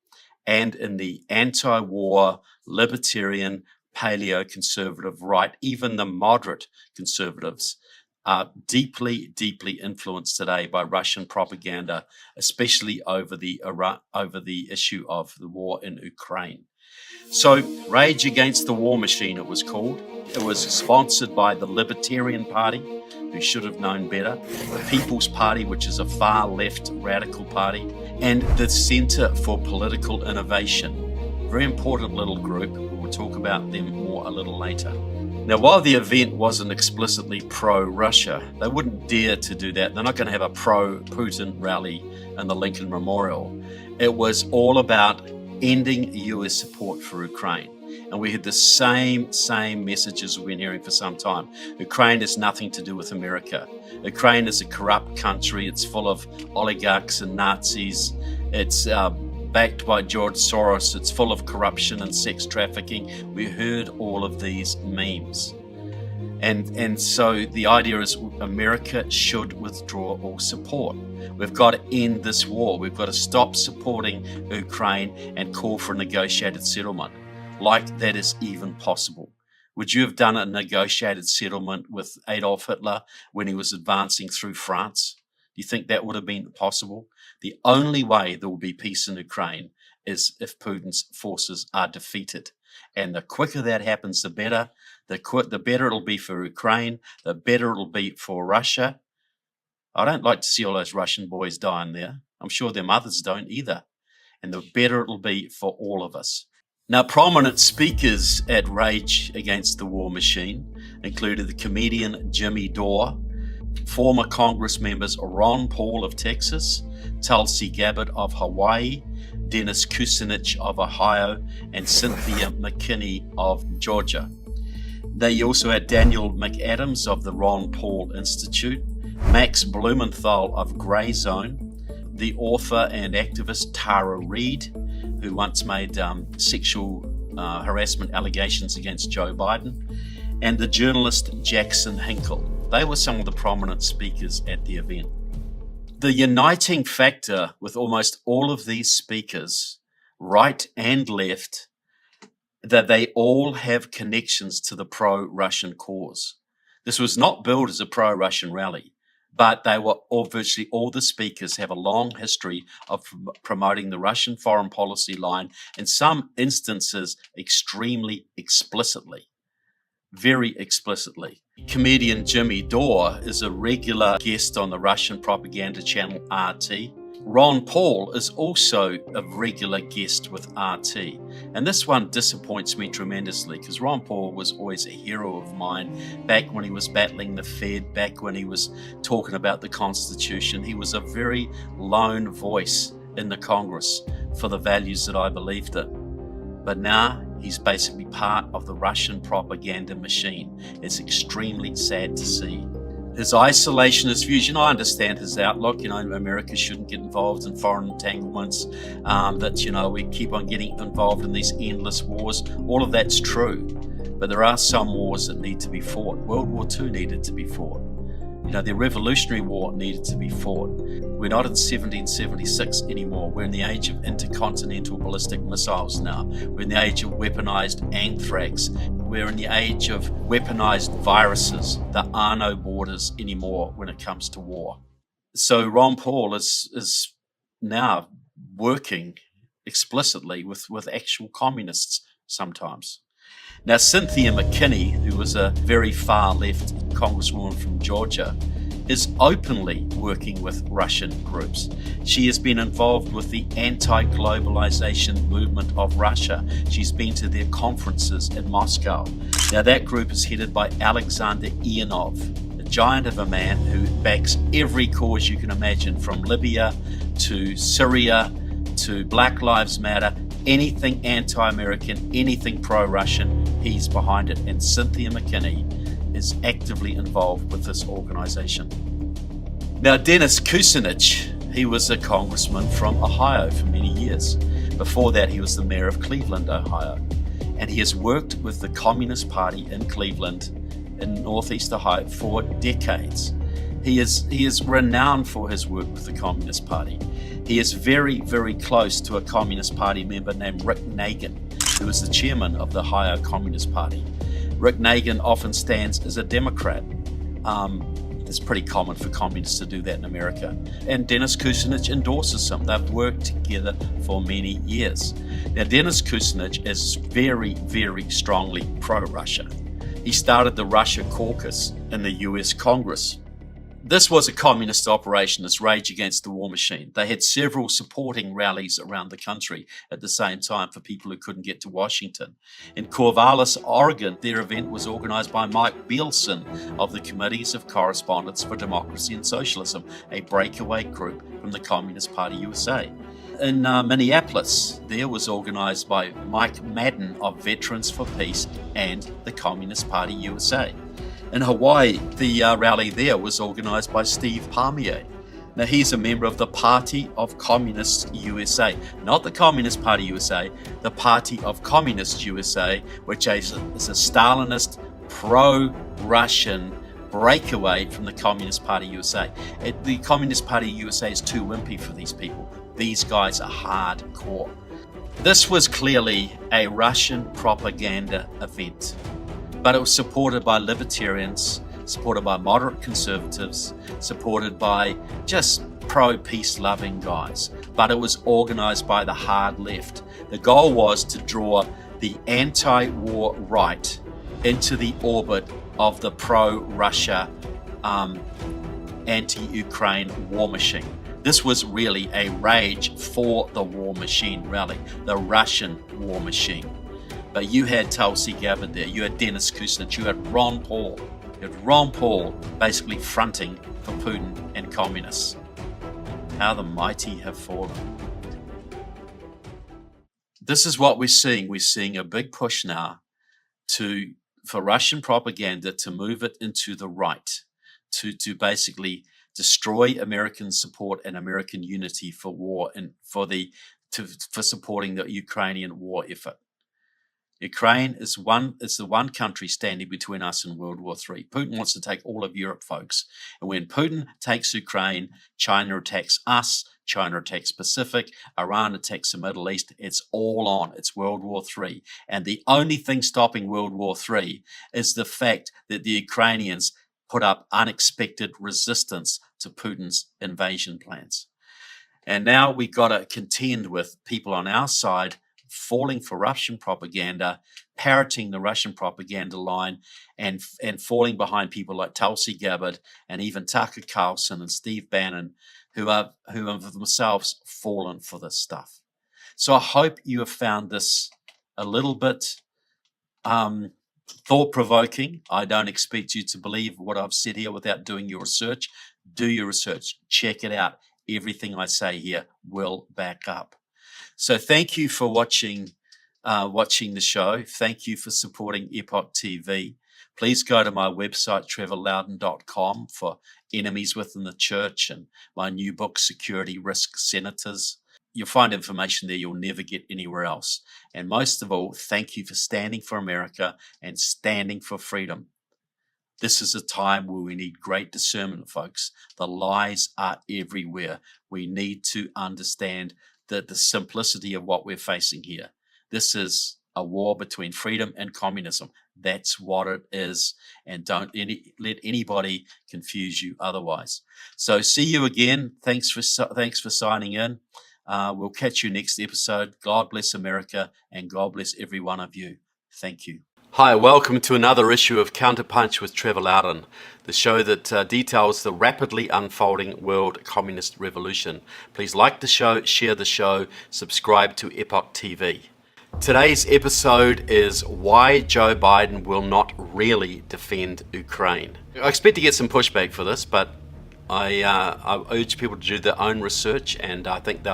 and in the anti-war, libertarian, paleo-conservative right. Even the moderate conservatives are deeply, deeply influenced today by Russian propaganda, especially over the issue of the war in Ukraine. So, Rage Against the War Machine, it was called. It was sponsored by the Libertarian Party, who should have known better, the People's Party, which is a far-left radical party, and the Center for Political Innovation. Very important little group. We'll talk about them more a little later. Now, while the event wasn't explicitly pro-Russia, they wouldn't dare to do that. They're not going to have a pro-Putin rally in the Lincoln Memorial. It was all about ending US support for Ukraine. And we had the same messages we've been hearing for some time. Ukraine has nothing to do with America. Ukraine is a corrupt country. It's full of oligarchs and Nazis. It's backed by George Soros. It's full of corruption and sex trafficking. We heard all of these memes. And so the idea is America should withdraw all support. We've got to end this war. We've got to stop supporting Ukraine and call for a negotiated settlement. Like that is even possible. Would you have done a negotiated settlement with Adolf Hitler when he was advancing through France? Do you think that would have been possible? The only way there will be peace in Ukraine is if Putin's forces are defeated. And the quicker that happens, the better. The better it'll be for Ukraine, the better it'll be for Russia. I don't like to see all those Russian boys dying there. I'm sure their mothers don't either. And the better it'll be for all of us. Now, prominent speakers at Rage Against the War Machine included the comedian Jimmy Dore, former Congress members Ron Paul of Texas, Tulsi Gabbard of Hawaii, Dennis Kucinich of Ohio, and Cynthia McKinney of Georgia. They also had Daniel McAdams of the Ron Paul Institute, Max Blumenthal of Grey Zone, the author and activist Tara Reid, who once made sexual harassment allegations against Joe Biden, and the journalist Jackson Hinkle. They were some of the prominent speakers at the event. The uniting factor with almost all of these speakers, right and left, that they all have connections to the pro-Russian cause. This was not billed as a pro-Russian rally, but they were virtually all the speakers have a long history of promoting the Russian foreign policy line, in some instances extremely explicitly, very explicitly. Comedian Jimmy Dore is a regular guest on the Russian propaganda channel RT. Ron Paul is also a regular guest with RT. And this one disappoints me tremendously because Ron Paul was always a hero of mine back when he was battling the Fed, back when he was talking about the Constitution. He was a very lone voice in the Congress for the values that I believed in. But now he's basically part of the Russian propaganda machine. It's extremely sad to see. His isolationist views, I understand his outlook, America shouldn't get involved in foreign entanglements, that, we keep on getting involved in these endless wars. All of that's true. But there are some wars that need to be fought. World War II needed to be fought. The Revolutionary War needed to be fought. We're not in 1776 anymore. We're in the age of intercontinental ballistic missiles now. We're in the age of weaponized anthrax. We're in the age of weaponized viruses. There are no borders anymore when it comes to war. So Ron Paul is now working explicitly with actual communists sometimes. Now, Cynthia McKinney, who was a very far-left congresswoman from Georgia, is openly working with Russian groups. She has been involved with the anti-globalization movement of Russia. She's been to their conferences in Moscow. Now, that group is headed by Alexander Ionov, a giant of a man who backs every cause you can imagine, from Libya to Syria to Black Lives Matter. Anything anti-American, anything pro-Russian, he's behind it. And Cynthia McKinney is actively involved with this organization. Now, Dennis Kucinich, he was a congressman from Ohio for many years. Before that, he was the mayor of Cleveland, Ohio. And he has worked with the Communist Party in Cleveland, in Northeast Ohio, for decades. He is renowned for his work with the Communist Party. He is very, very close to a Communist Party member named Rick Nagin, who is the chairman of the Ohio Communist Party. Rick Nagin often stands as a Democrat. It's pretty common for communists to do that in America. And Dennis Kucinich endorses him. They've worked together for many years. Now, Dennis Kucinich is very, very strongly pro-Russia. He started the Russia caucus in the US Congress. This was a communist operation, this rage against the war machine. They had several supporting rallies around the country at the same time for people who couldn't get to Washington. In Corvallis, Oregon, their event was organized by Mike Bielsen of the Committees of Correspondence for Democracy and Socialism, a breakaway group from the Communist Party USA. In Minneapolis, there was organized by Mike Madden of Veterans for Peace and the Communist Party USA. In Hawaii, the rally there was organized by Steve Palmier. Now, he's a member of the Party of Communists USA, not the Communist Party USA, the Party of Communists USA, which is a Stalinist, pro-Russian breakaway from the Communist Party USA. The Communist Party USA is too wimpy for these people. These guys are hardcore. This was clearly a Russian propaganda event, but it was supported by libertarians, supported by moderate conservatives, supported by just pro-peace loving guys. But it was organized by the hard left. The goal was to draw the anti-war right into the orbit of the pro-Russia, anti-Ukraine war machine. This was really a rage for the war machine rally, the Russian war machine. But you had Tulsi Gabbard there, you had Dennis Kucinich, you had Ron Paul. You had Ron Paul basically fronting for Putin and communists. How the mighty have fallen. This is what we're seeing. We're seeing a big push now for Russian propaganda to move it into the right, to basically destroy American support and American unity for war and for supporting the Ukrainian war effort. Ukraine is the one country standing between us and World War III. Putin wants to take all of Europe, folks. And when Putin takes Ukraine, China attacks us, China attacks Pacific, Iran attacks the Middle East. It's all on. It's World War III. And the only thing stopping World War III is the fact that the Ukrainians put up unexpected resistance to Putin's invasion plans. And now we've got to contend with people on our side falling for Russian propaganda, parroting the Russian propaganda line, and falling behind people like Tulsi Gabbard and even Tucker Carlson and Steve Bannon, who have themselves fallen for this stuff. So I hope you have found this a little bit thought-provoking. I don't expect you to believe what I've said here without doing your research. Do your research. Check it out. Everything I say here will back up. So thank you for watching the show. Thank you for supporting Epoch TV. Please go to my website, trevorloudon.com, for Enemies Within the Church and my new book, Security Risk Senators. You'll find information there you'll never get anywhere else. And most of all, thank you for standing for America and standing for freedom. This is a time where we need great discernment, folks. The lies are everywhere. We need to understand the simplicity of what we're facing here. This is a war between freedom and communism. That's what it is. And don't let anybody confuse you otherwise. So see you again. Thanks for signing in. We'll catch you next episode. God bless America and God bless every one of you. Thank you. Hi, welcome to another issue of Counterpunch with Trevor Loudon, the show that details the rapidly unfolding world communist revolution. Please like the show, share the show, subscribe to Epoch TV. Today's episode is why Joe Biden will not really defend Ukraine. I expect to get some pushback for this, but I urge people to do their own research, and I think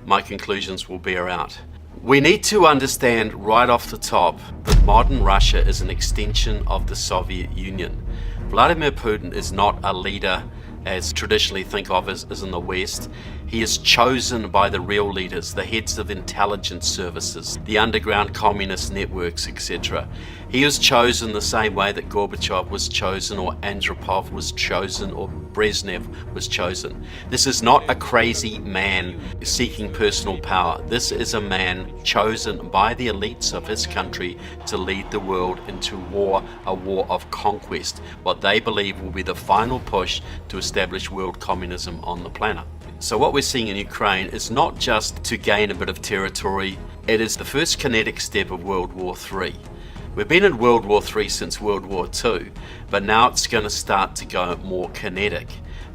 my conclusions will bear out. We need to understand right off the top that modern Russia is an extension of the Soviet Union. Vladimir Putin is not a leader as traditionally think of as in the West. He is chosen by the real leaders, the heads of intelligence services, the underground communist networks, etc. He is chosen the same way that Gorbachev was chosen, or Andropov was chosen, or Brezhnev was chosen. This is not a crazy man seeking personal power. This is a man chosen by the elites of his country to lead the world into war, a war of conquest, what they believe will be the final push to establish world communism on the planet. So what we're seeing in Ukraine is not just to gain a bit of territory, it is the first kinetic step of World War III. We've been in World War III since World War II, but now it's going to start to go more kinetic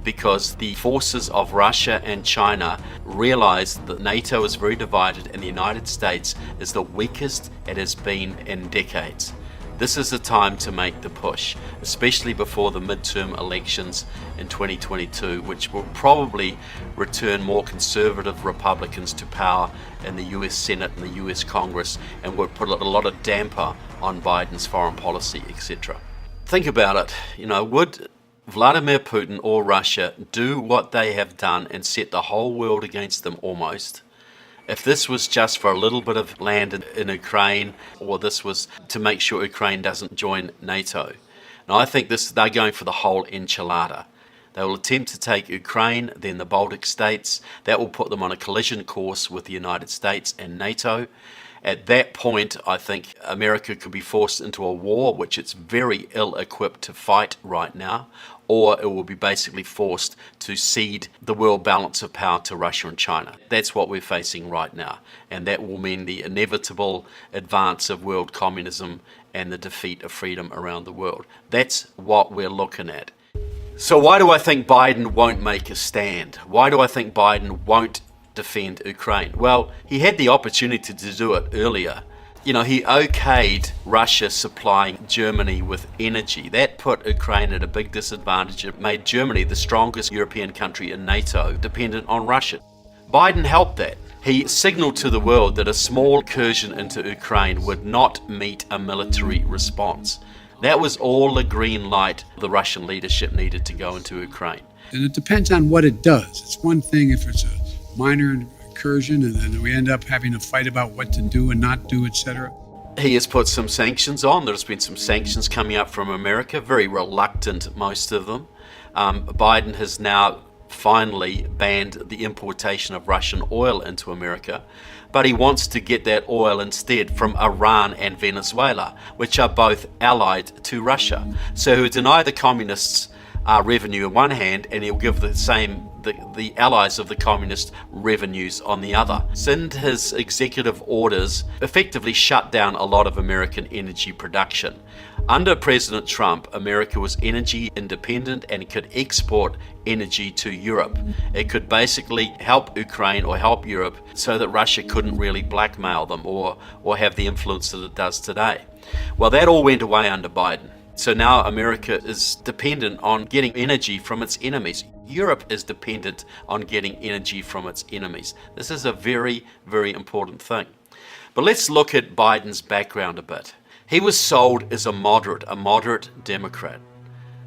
because the forces of Russia and China realize that NATO is very divided and the United States is the weakest it has been in decades. This is the time to make the push, especially before the midterm elections in 2022, which will probably return more conservative Republicans to power in the US Senate and the US Congress, and would put a lot of damper on Biden's foreign policy, etc. Think about it. Would Vladimir Putin or Russia do what they have done and set the whole world against them almost? If this was just for a little bit of land in Ukraine, or this was to make sure Ukraine doesn't join NATO. Now I think they're going for the whole enchilada. They will attempt to take Ukraine, then the Baltic states. That will put them on a collision course with the United States and NATO. At that point, I think America could be forced into a war, which it's very ill-equipped to fight right now, or it will be basically forced to cede the world balance of power to Russia and China. That's what we're facing right now, and that will mean the inevitable advance of world communism and the defeat of freedom around the world. That's what we're looking at. So why do I think Biden won't make a stand? Why do I think Biden won't defend Ukraine? Well, he had the opportunity to do it earlier. He okayed Russia supplying Germany with energy. That put Ukraine at a big disadvantage. It made Germany, the strongest European country in NATO, dependent on Russia. Biden helped that. He signaled to the world that a small incursion into Ukraine would not meet a military response. That was all the green light the Russian leadership needed to go into Ukraine. And it depends on what it does. It's one thing if it's a minor incursion and then we end up having a fight about what to do and not do, etc. He has put some sanctions on. There's been some sanctions coming up from America, very reluctant, most of them. Biden has now finally banned the importation of Russian oil into America, but he wants to get that oil instead from Iran and Venezuela, which are both allied to Russia. So he'll deny the communists revenue on one hand, and he'll give the allies of the communist revenues on the other. Send his executive orders effectively shut down a lot of American energy production. Under President Trump, America was energy independent and could export energy to Europe. It could basically help Ukraine or help Europe so that Russia couldn't really blackmail them or have the influence that it does today. Well, that all went away under Biden. So now America is dependent on getting energy from its enemies. Europe is dependent on getting energy from its enemies. This is a very, very important thing. But let's look at Biden's background a bit. He was sold as a moderate Democrat.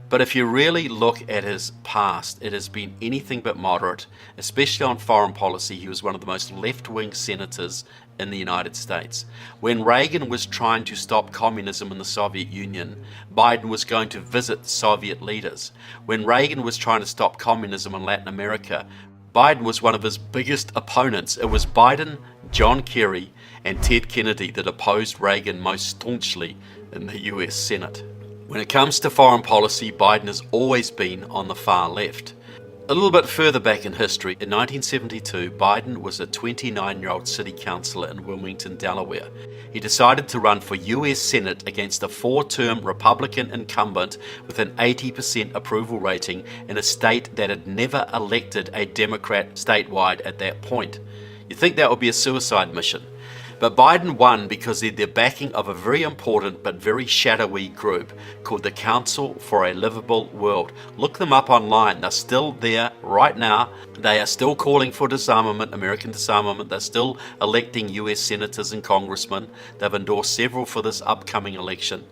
But if you really look at his past, it has been anything but moderate, especially on foreign policy. He was one of the most left-wing senators in the United States. When Reagan was trying to stop communism in the Soviet Union, Biden was going to visit Soviet leaders. When Reagan was trying to stop communism in Latin America, Biden was one of his biggest opponents. It was Biden, John Kerry, and Ted Kennedy that opposed Reagan most staunchly in the US Senate. When it comes to foreign policy, Biden has always been on the far left. A little bit further back in history, in 1972, Biden was a 29-year-old city councillor in Wilmington, Delaware. He decided to run for US Senate against a 4-term Republican incumbent with an 80% approval rating in a state that had never elected a Democrat statewide at that point. You'd think that would be a suicide mission. But Biden won because he had the backing of a very important but very shadowy group called the Council for a Livable World. Look them up online. They're still there right now. They are still calling for disarmament, American disarmament. They're still electing US senators and congressmen. They've endorsed several for this upcoming election.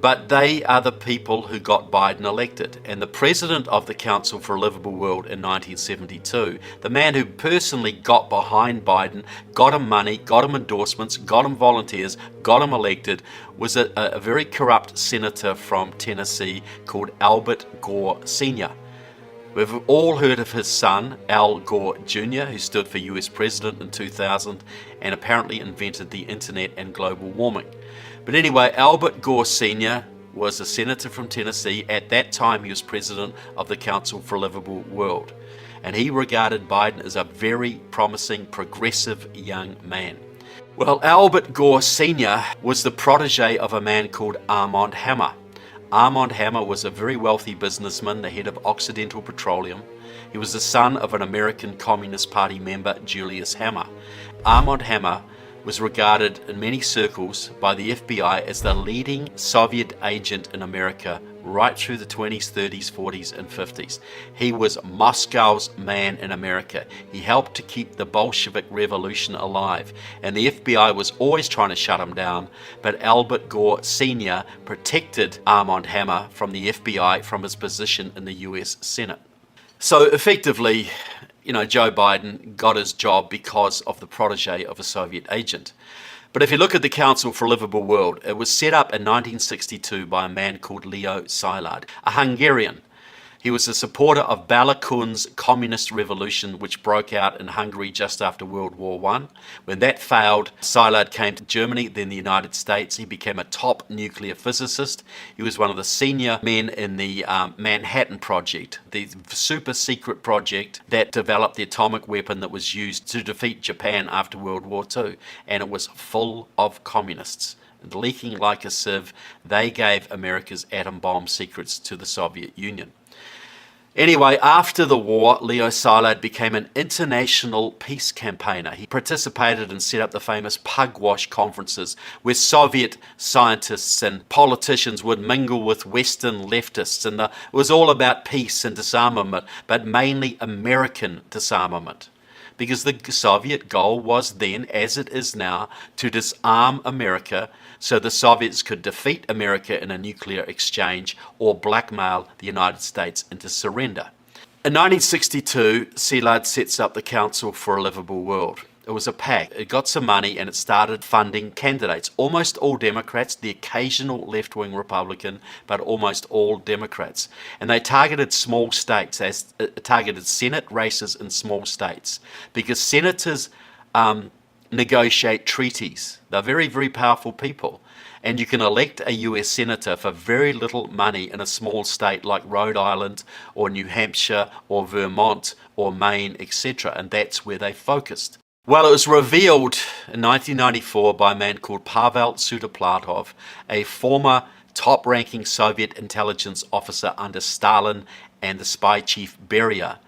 But they are the people who got Biden elected. And the president of the Council for a Livable World in 1972, the man who personally got behind Biden, got him money, got him endorsements, got him volunteers, got him elected, was a very corrupt senator from Tennessee called Albert Gore Sr. We've all heard of his son, Al Gore Jr., who stood for US President in 2000 and apparently invented the internet and global warming. But anyway, Albert Gore Sr. was a senator from Tennessee. At that time, he was president of the Council for a Livable World. And he regarded Biden as a very promising, progressive young man. Well, Albert Gore Sr. was the protege of a man called Armand Hammer. Armand Hammer was a very wealthy businessman, the head of Occidental Petroleum. He was the son of an American Communist Party member, Julius Hammer. Armand Hammer was regarded in many circles by the FBI as the leading Soviet agent in America right through the 20s, 30s, 40s, and 50s. He was Moscow's man in America. He helped to keep the Bolshevik Revolution alive, and the FBI was always trying to shut him down, but Albert Gore Sr. protected Armand Hammer from the FBI from his position in the US Senate. So effectively, Joe Biden got his job because of the protege of a Soviet agent. But if you look at the Council for a Livable World, it was set up in 1962 by a man called Leo Szilard, a Hungarian. He was a supporter of Bela Kun's communist revolution, which broke out in Hungary just after World War I. When that failed, Szilard came to Germany, then the United States. He became a top nuclear physicist. He was one of the senior men in the Manhattan Project, the super secret project that developed the atomic weapon that was used to defeat Japan after World War II. And it was full of communists. Leaking like a sieve, they gave America's atom bomb secrets to the Soviet Union. Anyway, after the war, Leo Szilard became an international peace campaigner. He participated and set up the famous Pugwash conferences, where Soviet scientists and politicians would mingle with Western leftists, and it was all about peace and disarmament, but mainly American disarmament. Because the Soviet goal was then, as it is now, to disarm America so the Soviets could defeat America in a nuclear exchange or blackmail the United States into surrender. In 1962, Szilard sets up the Council for a Livable World. It was a PAC. It got some money and it started funding candidates. Almost all Democrats, the occasional left-wing Republican, but almost all Democrats. And they targeted small states, targeted Senate races in small states, because senators negotiate treaties. They're very, very powerful people. And you can elect a US senator for very little money in a small state like Rhode Island or New Hampshire or Vermont or Maine, etc. And that's where they focused. Well, it was revealed in 1994 by a man called Pavel Sudoplatov, a former top-ranking Soviet intelligence officer under Stalin and the spy chief Beria,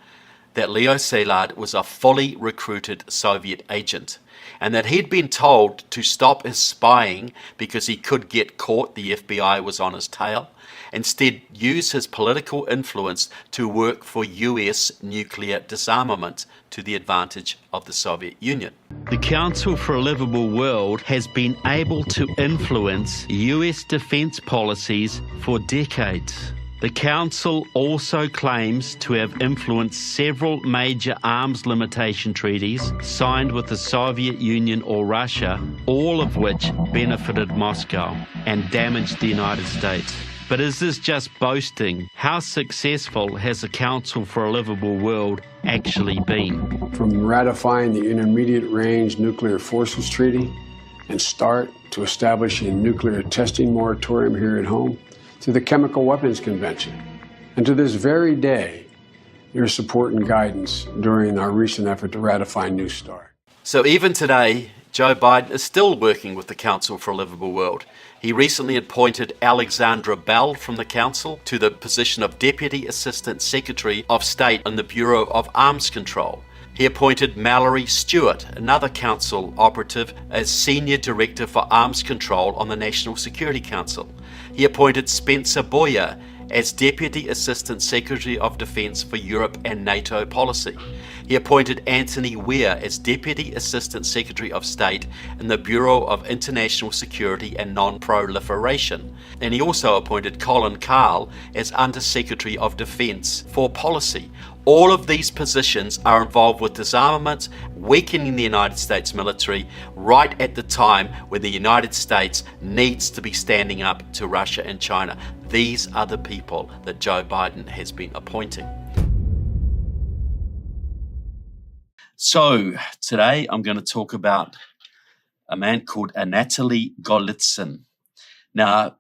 that Leo Szilard was a fully recruited Soviet agent, and that he'd been told to stop his spying because he could get caught, the FBI was on his tail, instead use his political influence to work for US nuclear disarmament to the advantage of the Soviet Union. The Council for a Livable World has been able to influence US defense policies for decades. The Council also claims to have influenced several major arms limitation treaties signed with the Soviet Union or Russia, all of which benefited Moscow and damaged the United States. But is this just boasting? How successful has the Council for a Livable World actually been? From ratifying the Intermediate Range Nuclear Forces Treaty and START to establishing a nuclear testing moratorium here at home, to the Chemical Weapons Convention, and to this very day, your support and guidance during our recent effort to ratify New START. So even today, Joe Biden is still working with the Council for a Livable World. He recently appointed Alexandra Bell from the Council to the position of Deputy Assistant Secretary of State in the Bureau of Arms Control. He appointed Mallory Stewart, another Council operative, as Senior Director for Arms Control on the National Security Council. He appointed Spencer Boyer as Deputy Assistant Secretary of Defense for Europe and NATO Policy. He appointed Anthony Weir as Deputy Assistant Secretary of State in the Bureau of International Security and Non-Proliferation. And he also appointed Colin Carl as Under-Secretary of Defense for Policy. All of these positions are involved with disarmament, weakening the United States military, right at the time when the United States needs to be standing up to Russia and China. These are the people that Joe Biden has been appointing. So today I'm going to talk about a man called Anatoly Golitsyn. Now,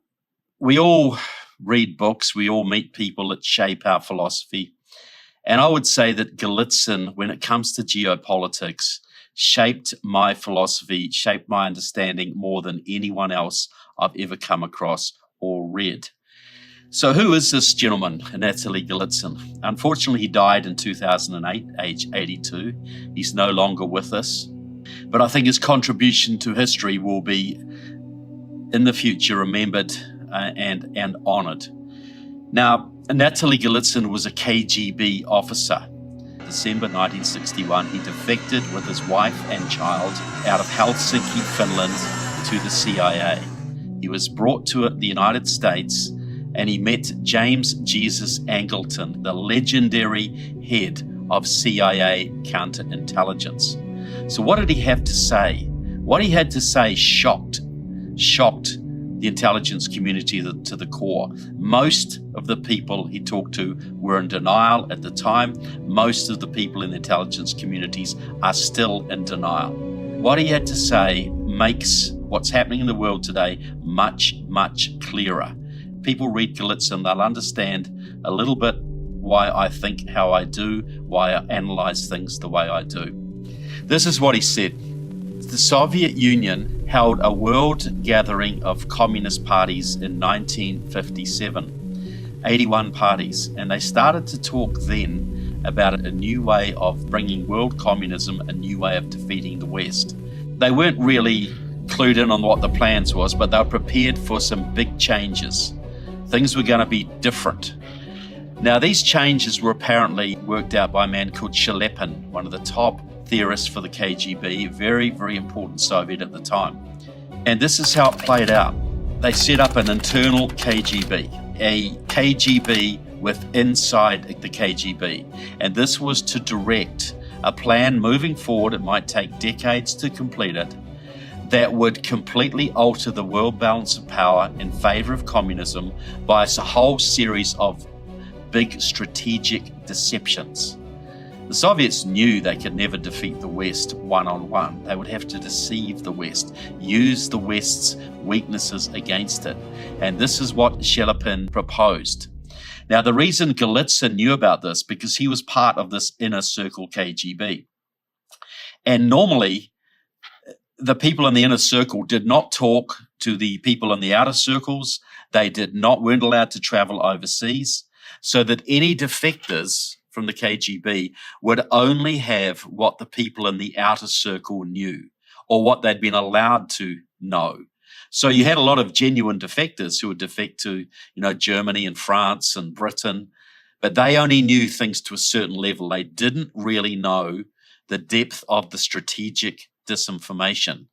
we all read books, we all meet people that shape our philosophy. And I would say that Golitsyn, when it comes to geopolitics, shaped my philosophy, shaped my understanding more than anyone else I've ever come across or read. So who is this gentleman, Anatoly Golitsyn? Unfortunately, he died in 2008, age 82. He's no longer with us. But I think his contribution to history will be, in the future, remembered and honored. Now, Anatoly Golitsyn was a KGB officer. December 1961, he defected with his wife and child out of Helsinki, Finland, to the CIA. He was brought to the United States and he met James Jesus Angleton, the legendary head of CIA counterintelligence. So what did he have to say? What he had to say shocked the intelligence community to the core. Most of the people he talked to were in denial at the time. Most of the people in the intelligence communities are still in denial. What he had to say makes what's happening in the world today much, much clearer. People read Golitsyn, they'll understand a little bit why I think how I do, why I analyze things the way I do. This is what he said. The Soviet Union held a world gathering of communist parties in 1957, 81 parties, and they started to talk then about a new way of bringing world communism, a new way of defeating the West. They weren't really clued in on what the plans was, but they were prepared for some big changes. Things were going to be different. Now, these changes were apparently worked out by a man called Shelepin, one of the top theorists for the KGB, very, very important Soviet at the time. And this is how it played out. They set up an internal KGB, a KGB with inside the KGB. And this was to direct a plan moving forward, it might take decades to complete it, that would completely alter the world balance of power in favor of communism by a whole series of big strategic deceptions. The Soviets knew they could never defeat the West one-on-one. They would have to deceive the West, use the West's weaknesses against it. And this is what Shelepin proposed. Now, the reason Golitsyn knew about this, because he was part of this inner circle KGB. And normally, the people in the inner circle did not talk to the people in the outer circles. They weren't allowed to travel overseas, so that any defectors from the KGB would only have what the people in the outer circle knew, or what they'd been allowed to know. So you had a lot of genuine defectors who would defect to, Germany and France and Britain, but they only knew things to a certain level. They didn't really know the depth of the strategic disinformation.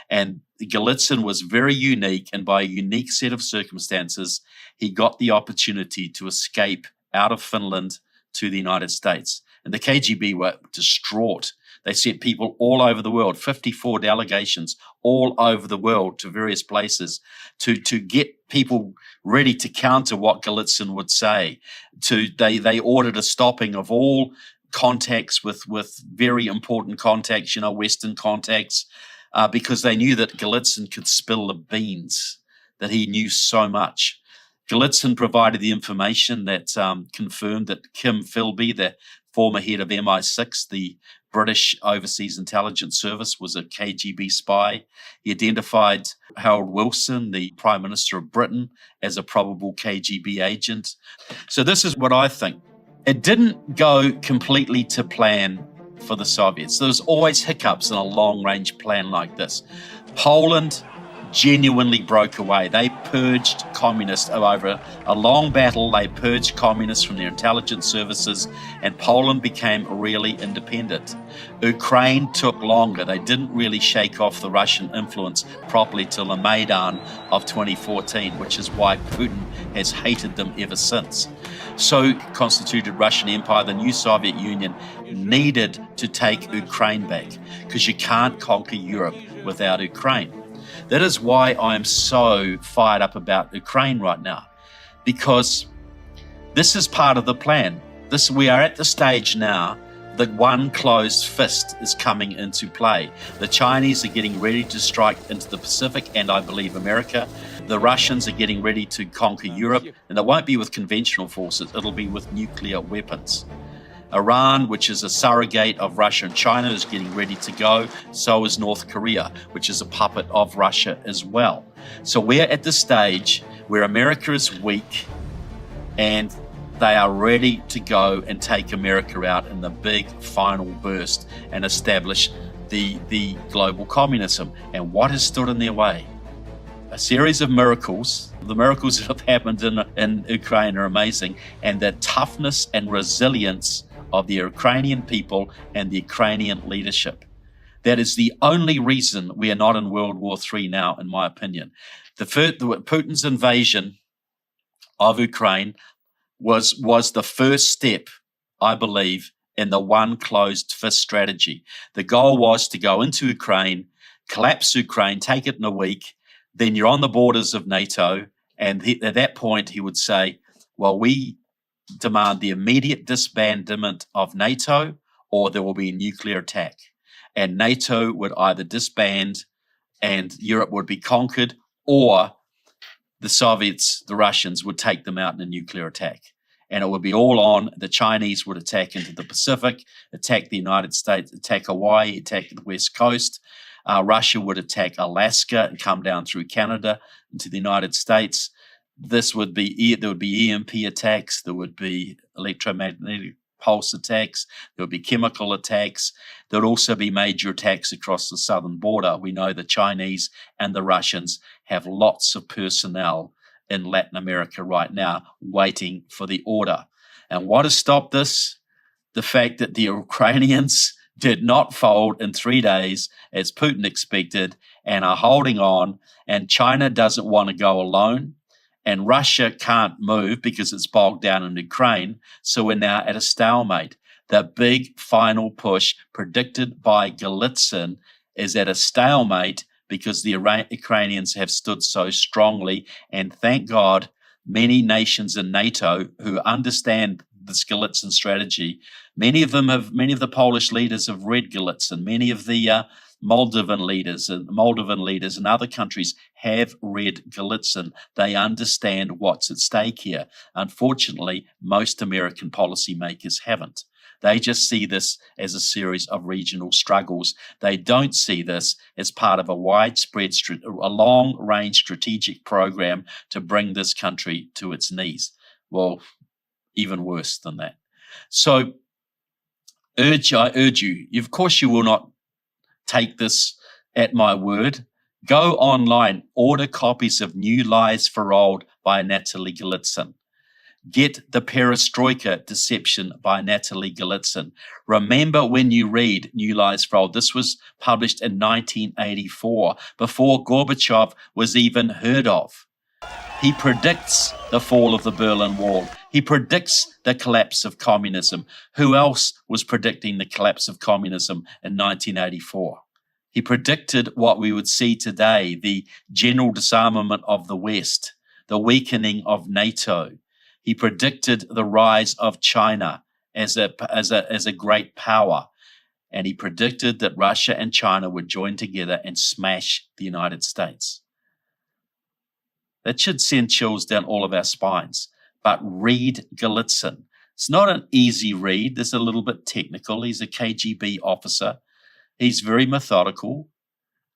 And Golitsyn was very unique, and by a unique set of circumstances, he got the opportunity to escape out of Finland to the United States. And the KGB were distraught. They sent people all over the world, 54 delegations all over the world to various places to get people ready to counter what Golitsyn would say. They ordered a stopping of all contacts with very important contacts, Western contacts, because they knew that Golitsyn could spill the beans, that he knew so much. Golitsyn provided the information that confirmed that Kim Philby, the former head of MI6, the British Overseas Intelligence Service, was a KGB spy. He identified Harold Wilson, the Prime Minister of Britain, as a probable KGB agent. So this is what I think. It didn't go completely to plan for the Soviets. There was always hiccups in a long-range plan like this. Poland genuinely broke away. They purged communists over a long battle. They purged communists from their intelligence services, and Poland became really independent. Ukraine took longer. They didn't really shake off the Russian influence properly till the Maidan of 2014, which is why Putin has hated them ever since. So constituted Russian Empire, the new Soviet Union needed to take Ukraine back, because you can't conquer Europe without Ukraine. That is why I'm so fired up about Ukraine right now, because this is part of the plan. We are at the stage now that one closed fist is coming into play. The Chinese are getting ready to strike into the Pacific, and I believe America. The Russians are getting ready to conquer Europe, and it won't be with conventional forces, it'll be with nuclear weapons. Iran, which is a surrogate of Russia and China, is getting ready to go. So is North Korea, which is a puppet of Russia as well. So we're at the stage where America is weak and they are ready to go and take America out in the big final burst and establish the global communism. And what has stood in their way? A series of miracles. The miracles that have happened in Ukraine are amazing, and the toughness and resilience of the Ukrainian people and the Ukrainian leadership. That is the only reason we are not in World War III now, in my opinion. Putin's invasion of Ukraine was the first step, I believe, in the one closed fist strategy. The goal was to go into Ukraine, collapse Ukraine, take it in a week, then you're on the borders of NATO, and at that point he would say, well, we demand the immediate disbandment of NATO, or there will be a nuclear attack. And NATO would either disband and Europe would be conquered, or the Soviets, the Russians, would take them out in a nuclear attack. And it would be all on. The Chinese would attack into the Pacific, attack the United States, attack Hawaii, attack the West Coast. Russia would attack Alaska and come down through Canada into the United States. There would be EMP attacks. There would be electromagnetic pulse attacks. There would be chemical attacks. There would also be major attacks across the southern border. We know the Chinese and the Russians have lots of personnel in Latin America right now waiting for the order. And what has stopped this? The fact that the Ukrainians did not fold in 3 days as Putin expected and are holding on, and China doesn't want to go alone, and Russia can't move because it's bogged down in Ukraine, so we're now at a stalemate. The big final push predicted by Golitsyn is at a stalemate because the Ukrainians have stood so strongly, and thank God many nations in NATO who understand the Golitsyn strategy. Many of the Polish leaders have read Golitsyn. Many of the Moldovan leaders and other countries have read Golitsyn. They understand what's at stake here. Unfortunately, most American policymakers haven't. They just see this as a series of regional struggles. They don't see this as part of a widespread, a long-range strategic program to bring this country to its knees. Well, even worse than that. So I urge you, of course you will not take this at my word. Go online, order copies of New Lies for Old by Natalie Golitsyn. Get The Perestroika Deception by Natalie Golitsyn. Remember when you read New Lies for Old, this was published in 1984, before Gorbachev was even heard of. He predicts the fall of the Berlin Wall. He predicts the collapse of communism. Who else was predicting the collapse of communism in 1984? He predicted what we would see today, the general disarmament of the West, the weakening of NATO. He predicted the rise of China as a great power. And he predicted that Russia and China would join together and smash the United States. That should send chills down all of our spines. But read Golitsyn. It's not an easy read. It's a little bit technical. He's a KGB officer. He's very methodical,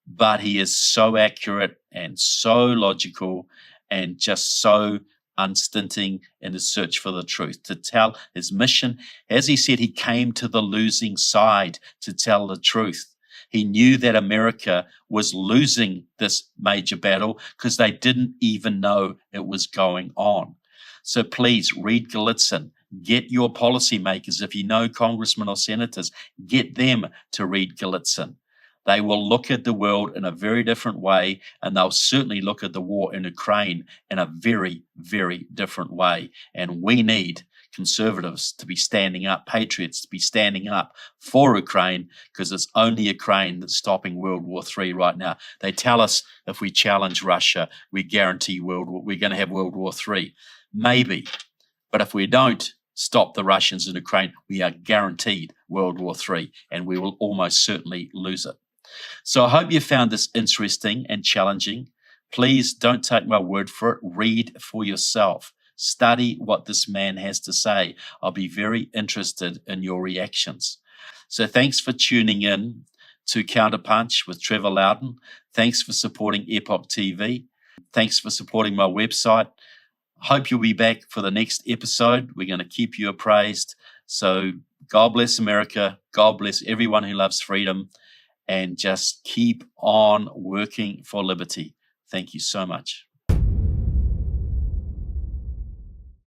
but he is so accurate and so logical and just so unstinting in his search for the truth, to tell his mission. As he said, he came to the losing side to tell the truth. He knew that America was losing this major battle because they didn't even know it was going on. So please read Gallitzin. Get your policymakers, if you know congressmen or senators, get them to read Gallitzin. They will look at the world in a very different way, and they'll certainly look at the war in Ukraine in a very, very different way. And we need conservatives to be standing up, patriots to be standing up for Ukraine, because it's only Ukraine that's stopping World War III right now. They tell us if we challenge Russia, we guarantee we're going to have World War III. Maybe. But if we don't stop the Russians in Ukraine, we are guaranteed World War III, and we will almost certainly lose it. So I hope you found this interesting and challenging. Please don't take my word for it. Read for yourself. Study what this man has to say. I'll be very interested in your reactions. So thanks for tuning in to Counterpunch with Trevor Loudon. Thanks for supporting Epoch TV. Thanks for supporting my website. Hope you'll be back for the next episode. We're going to keep you appraised. So God bless America. God bless everyone who loves freedom. And just keep on working for liberty. Thank you so much.